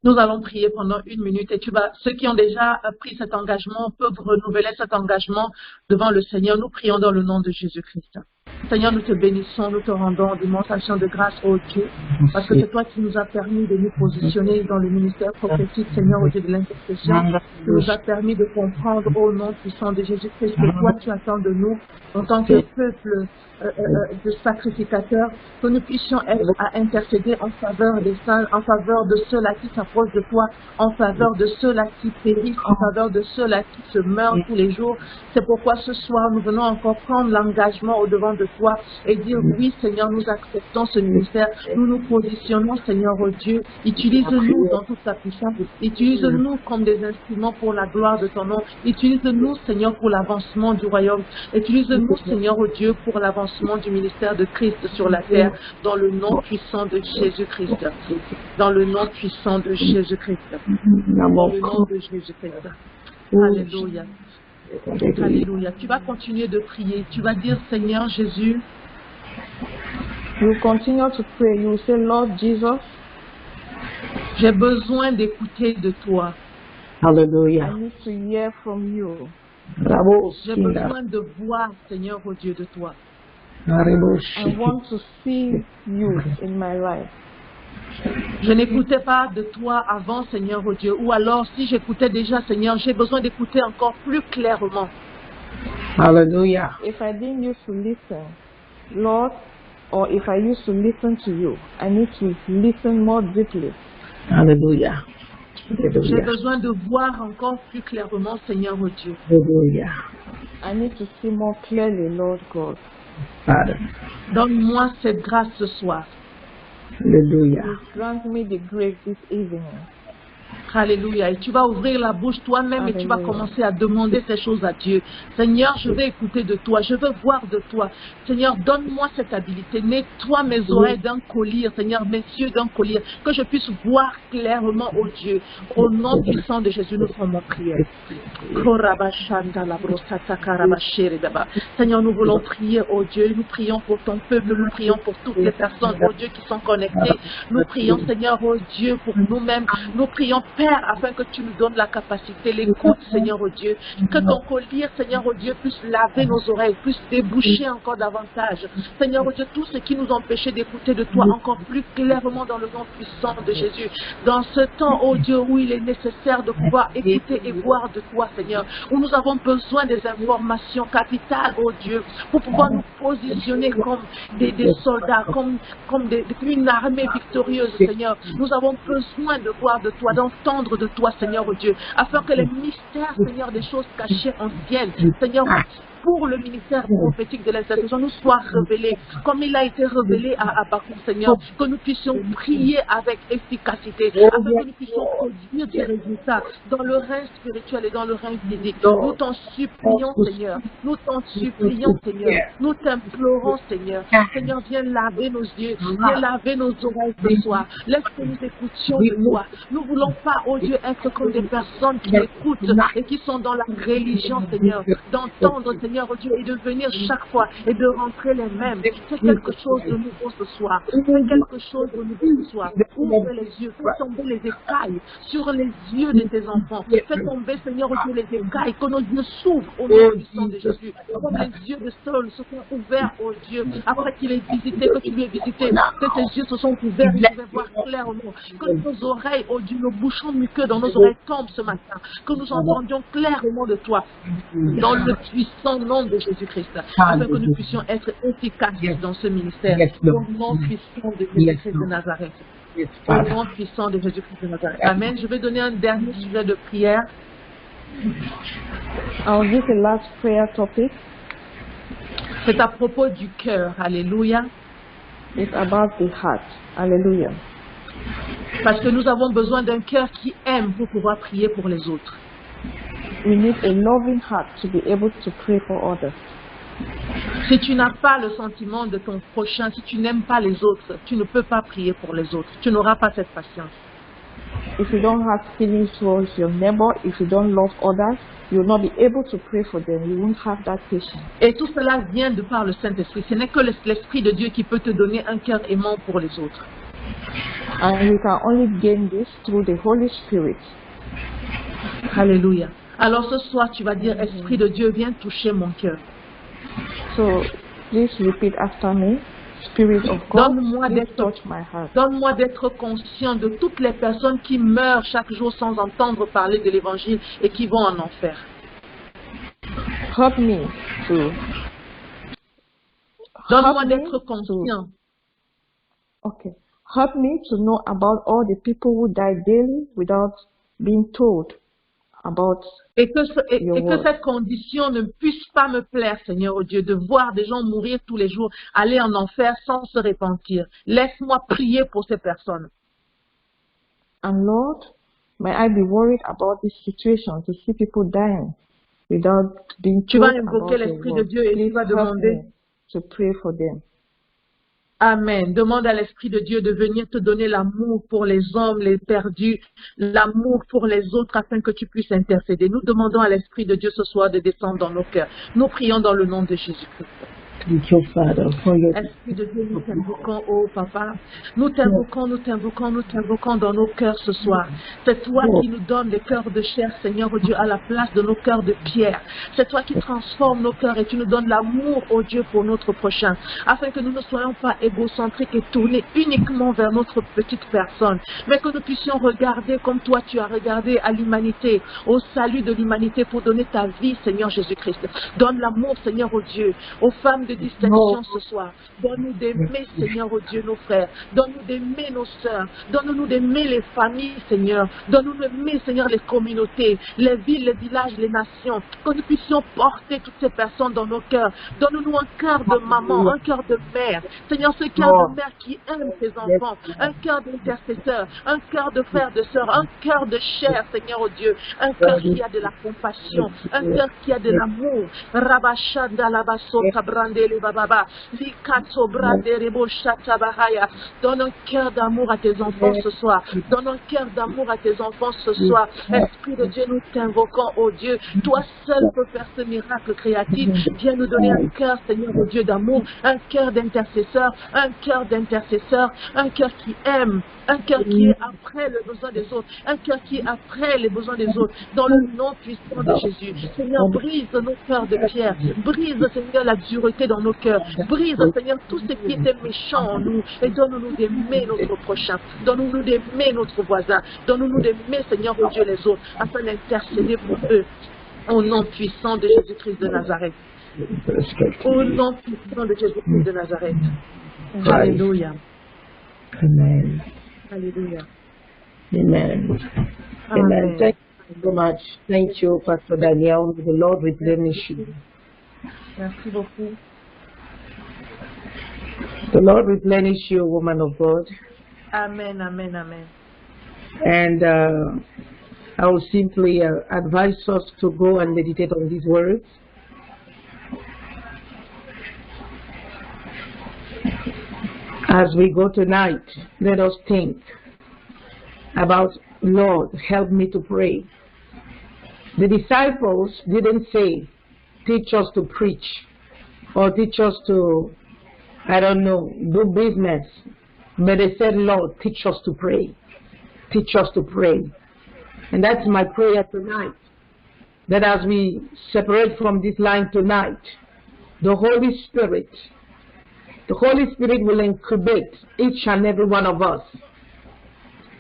Nous allons prier pendant 1 minute et ceux qui ont déjà pris cet engagement peuvent renouveler cet engagement devant le Seigneur. Nous prions dans le nom de Jésus-Christ. Seigneur, nous te bénissons, nous te rendons démonstration de grâce, ô Dieu, parce que c'est toi qui nous as permis de nous positionner dans le ministère prophétique, Seigneur, au Dieu de l'intercession. Tu nous as permis de comprendre au nom puissant de Jésus-Christ que toi tu attends de nous en tant que peuple de sacrificateurs, que nous puissions être à intercéder en faveur des saints, en faveur de ceux-là qui s'approchent de toi, en faveur de ceux-là qui périssent, en faveur de ceux-là qui se meurent tous les jours. C'est pourquoi ce soir, nous venons encore prendre l'engagement au-devant de toi et dire oui, Seigneur, nous acceptons ce ministère, nous nous positionnons, Seigneur, oh Dieu, utilise-nous dans toute ta puissance, utilise-nous comme des instruments pour la gloire de ton nom, utilise-nous, Seigneur, pour l'avancement du royaume, utilise-nous, Seigneur, oh Dieu, pour l'avancement du ministère de Christ sur la terre, dans le nom puissant de Jésus-Christ, dans le nom puissant de Jésus-Christ, dans le nom de Jésus-Christ. Alléluia. Alléluia. Tu vas continuer de prier. Tu vas dire, Seigneur Jésus, You continue to pray. You say, Lord Jesus, j'ai besoin d'écouter de toi. Hallelujah. I need to hear from you. J'ai besoin de voir, Seigneur, au Dieu, de toi. I want to see you in my life. Je n'écoutais pas de toi avant, Seigneur, oh Dieu. Ou alors, si j'écoutais déjà, Seigneur, j'ai besoin d'écouter encore plus clairement. Hallelujah. If I didn't used to listen, Lord, or if I used to listen to you, I need to listen more deeply. Hallelujah. J'ai besoin de voir encore plus clairement, Seigneur, oh Dieu. Hallelujah. I need to see more clearly, Lord God. Father. Donne-moi cette grâce ce soir. Hallelujah. Please grant me the grace this evening. Alléluia. Et tu vas ouvrir la bouche toi-même et tu vas Alléluia. commencer à demander ces choses à Dieu. Seigneur, je veux écouter de toi. Je veux voir de toi. Seigneur, donne-moi cette habilité. Nettoie mes oreilles d'un collier. Seigneur, mes yeux d'un collier. Que je puisse voir clairement, oh Dieu. Au nom puissant de Jésus, nous formons prière. Seigneur, nous voulons prier, oh Dieu. Nous prions pour ton peuple. Nous prions pour toutes les personnes, oh Dieu, qui sont connectées. Nous prions, Seigneur, oh Dieu, pour nous-mêmes. Nous prions, Père, afin que tu nous donnes la capacité, l'écoute, Seigneur, oh Dieu. Que ton collier, Seigneur, oh Dieu, puisse laver nos oreilles, puisse déboucher encore davantage. Seigneur, oh Dieu, tout ce qui nous empêchait d'écouter de toi encore plus clairement dans le nom puissant de Jésus. Dans ce temps, oh Dieu, où il est nécessaire de pouvoir écouter et voir de toi, Seigneur. Où nous avons besoin des informations capitales, oh Dieu, pour pouvoir nous positionner comme des soldats, comme une armée victorieuse, Seigneur. Nous avons besoin de voir de toi, d'entendre de toi, Seigneur, oh Dieu, afin que les mystères, Seigneur, des choses cachées anciennes, Seigneur, pour le ministère prophétique de l'intercession nous soit révélé, comme il a été révélé à Habakkuk, Seigneur, que nous puissions prier avec efficacité, afin que nous puissions produire des résultats dans le règne spirituel et dans le règne physique. Nous t'en supplions, Seigneur, nous t'en supplions, Seigneur, nous t'implorons, Seigneur. Seigneur, viens laver nos yeux, viens laver nos oreilles ce soir. Laisse que nous écoutions de toi. Nous ne voulons pas, oh Dieu, être comme des personnes qui écoutent et qui sont dans la religion, Seigneur, d'entendre, Seigneur, Seigneur Dieu, et de venir chaque fois et de rentrer les mêmes. Fais quelque chose de nouveau ce soir. Fais quelque chose de nouveau ce soir. Ouvre les yeux, fais tomber les écailles sur les yeux de tes enfants. Fais tomber, Seigneur Dieu, les écailles, que nos yeux s'ouvrent au nom puissant de Jésus. Comme les yeux de Saul se sont ouverts, oh Dieu, après qu'il ait visité, que tu lui aies visité, que tes yeux se sont ouverts et tu vas voir clairement. Que nos oreilles, oh Dieu, nos bouchons muqueux dans nos oreilles tombent ce matin. Que nous entendions clairement de toi, dans le puissant nom de Jésus-Christ, afin que nous puissions être efficaces dans ce ministère. Au nom puissant de Jésus-Christ de Nazareth. Au nom puissant de Jésus-Christ de Nazareth. Amen. Je vais donner un dernier sujet de prière. I'll give a last prayer topic. C'est à propos du cœur. Alléluia. It's about the heart. Hallelujah. Parce que nous avons besoin d'un cœur qui aime pour pouvoir prier pour les autres. We need a loving heart to be able to pray for others. Si tu n'as pas le sentiment de ton prochain, si tu n'aimes pas les autres, tu ne peux pas prier pour les autres. Tu n'auras pas cette patience. If you don't have feelings towards your neighbor, if you don't love others, you will not be able to pray for them. You won't have that patience. Et tout cela vient de par le Saint-Esprit. Ce n'est que l'Esprit de Dieu qui peut te donner un cœur aimant pour les autres. And you can only gain this through the Holy Spirit. Alléluia. Alors ce soir, tu vas dire, Esprit de Dieu, viens toucher mon cœur. So please repeat after me. Spirit of God, Donne-moi please d'être touch my heart. Donne-moi d'être conscient de toutes les personnes qui meurent chaque jour sans entendre parler de l'Évangile et qui vont en enfer. Help me to. Donne-moi help me d'être to- conscient. Okay. Help me to know about all the people who die daily without being told about. Et que Your word. cette condition ne puisse pas me plaire, Seigneur oh Dieu, de voir des gens mourir tous les jours, aller en enfer sans se repentir. Laisse-moi prier pour ces personnes. And Lord, may I be worried about this situation to see people dying without being Tu told vas invoquer about your l'Esprit de word. Dieu et Please tu vas help demander. me to pray for them. Amen. Demande à l'Esprit de Dieu de venir te donner l'amour pour les hommes, les perdus, l'amour pour les autres afin que tu puisses intercéder. Nous demandons à l'Esprit de Dieu ce soir de descendre dans nos cœurs. Nous prions dans le nom de Jésus-Christ. Thank you, Father, for your Esprit de Dieu, nous t'invoquons, oh Papa. Nous t'invoquons, nous t'invoquons, nous t'invoquons dans nos cœurs ce soir. C'est toi qui nous donnes des cœurs de chair, Seigneur, oh Dieu, à la place de nos cœurs de pierre. C'est toi qui transformes nos cœurs et tu nous donnes l'amour, oh Dieu, pour notre prochain. Afin que nous ne soyons pas égocentriques et tournés uniquement vers notre petite personne. Mais que nous puissions regarder comme toi tu as regardé à l'humanité, au salut de l'humanité pour donner ta vie, Seigneur Jésus-Christ. Donne l'amour, Seigneur, oh Dieu, aux femmes de distinction ce soir. Donne-nous d'aimer, Seigneur, oh Dieu, nos frères. Donne-nous d'aimer nos sœurs. Donne-nous d'aimer les familles, Seigneur. Donne-nous d'aimer, Seigneur, les communautés, les villes, les villages, les nations. Que nous puissions porter toutes ces personnes dans nos cœurs. Donne-nous un cœur de maman, un cœur de mère. Seigneur, ce cœur de mère qui aime ses enfants. Un cœur d'intercesseur, un cœur de frère, de sœur, un cœur de chair, Seigneur, oh Dieu. Un cœur qui a de la compassion, un cœur qui a de l'amour. Rabashanda labaso kabrande le bababa. Likato brande rebo shata bahaya. Donne un cœur d'amour à tes enfants ce soir. Donne un cœur d'amour à tes enfants ce soir. Esprit de Dieu, nous t'invoquons, oh Dieu. Toi seul peux faire ce miracle créatif. Viens nous donner un cœur, Seigneur, oh Dieu, d'amour, un cœur d'intercesseur, un cœur d'intercesseur, un cœur qui aime, un cœur qui est après le besoin des autres, un cœur qui est après les besoins des autres, dans le nom puissant de Jésus. Seigneur, brise nos cœurs de pierre, brise, Seigneur, la dureté dans nos cœurs, brise, Seigneur, tout ce qui était méchant en nous, et donne-nous d'aimer notre prochain, donne-nous d'aimer notre voisin, donne-nous d'aimer, Seigneur, oh Dieu, les autres, afin d'intercéder pour eux, au nom puissant de Jésus-Christ de Nazareth. Au nom puissant de Jésus-Christ de Nazareth. Alléluia. Amen. Alléluia. Amen. Amen. Thank you so much. Thank you, Pastor Daniel. The Lord replenish you. Merci beaucoup. The Lord replenish you, woman of God. Amen, amen, amen. And I will simply advise us to go and meditate on these words. As we go tonight, let us think about, Lord, help me to pray. The disciples didn't say, teach us to preach, or teach us to, I don't know, do business. But they said, Lord, teach us to pray. Teach us to pray. And that's my prayer tonight. That as we separate from this line tonight, the Holy Spirit will incubate each and every one of us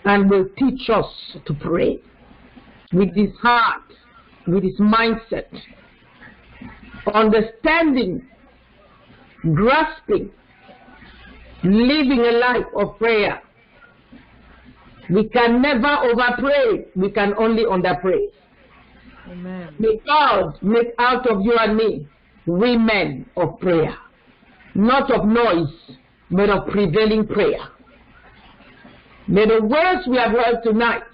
and will teach us to pray with his heart, with his mindset, understanding, grasping, living a life of prayer. We can never overpray. We can only underpray. Amen. May God make out of you and me women of prayer, not of noise, but of prevailing prayer. May the words we have heard tonight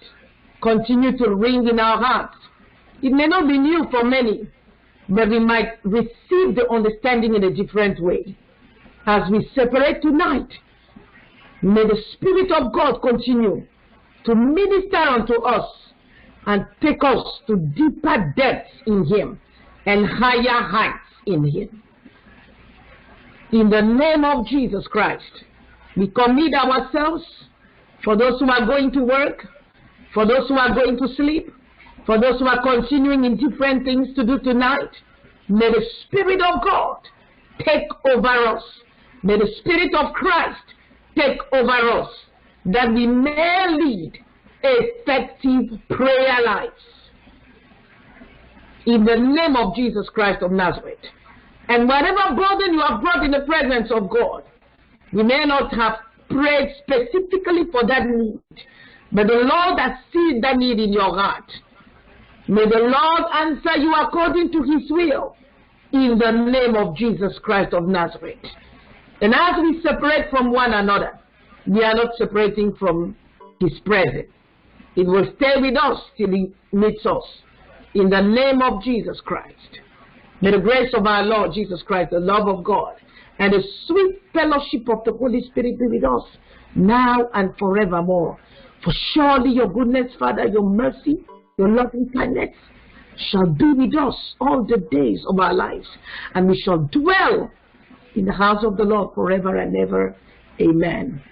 continue to ring in our hearts. It may not be new for many, but we might receive the understanding in a different way. As we separate tonight, may the Spirit of God continue to minister unto us and take us to deeper depths in him and higher heights in him. In the name of Jesus Christ, we commit ourselves for those who are going to work, for those who are going to sleep, for those who are continuing in different things to do tonight. May the Spirit of God take over us. May the Spirit of Christ take over us, that we may lead effective prayer lives. In the name of Jesus Christ of Nazareth. And whatever burden you have brought in the presence of God, we may not have prayed specifically for that need, but the Lord has seen that need in your heart. May the Lord answer you according to his will, in the name of Jesus Christ of Nazareth. And as we separate from one another, we are not separating from his presence. It will stay with us till he meets us. In the name of Jesus Christ. May the grace of our Lord Jesus Christ, the love of God, and the sweet fellowship of the Holy Spirit be with us now and forevermore. For surely your goodness, Father, your mercy, your loving kindness shall be with us all the days of our lives, and we shall dwell in the house of the Lord forever and ever. Amen.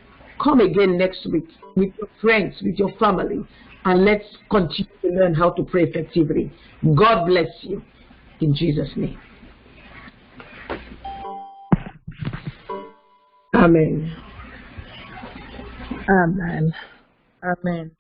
Come again next week with your friends, with your family, and let's continue to learn how to pray effectively. God bless you. In Jesus' name. Amen. Amen. Amen.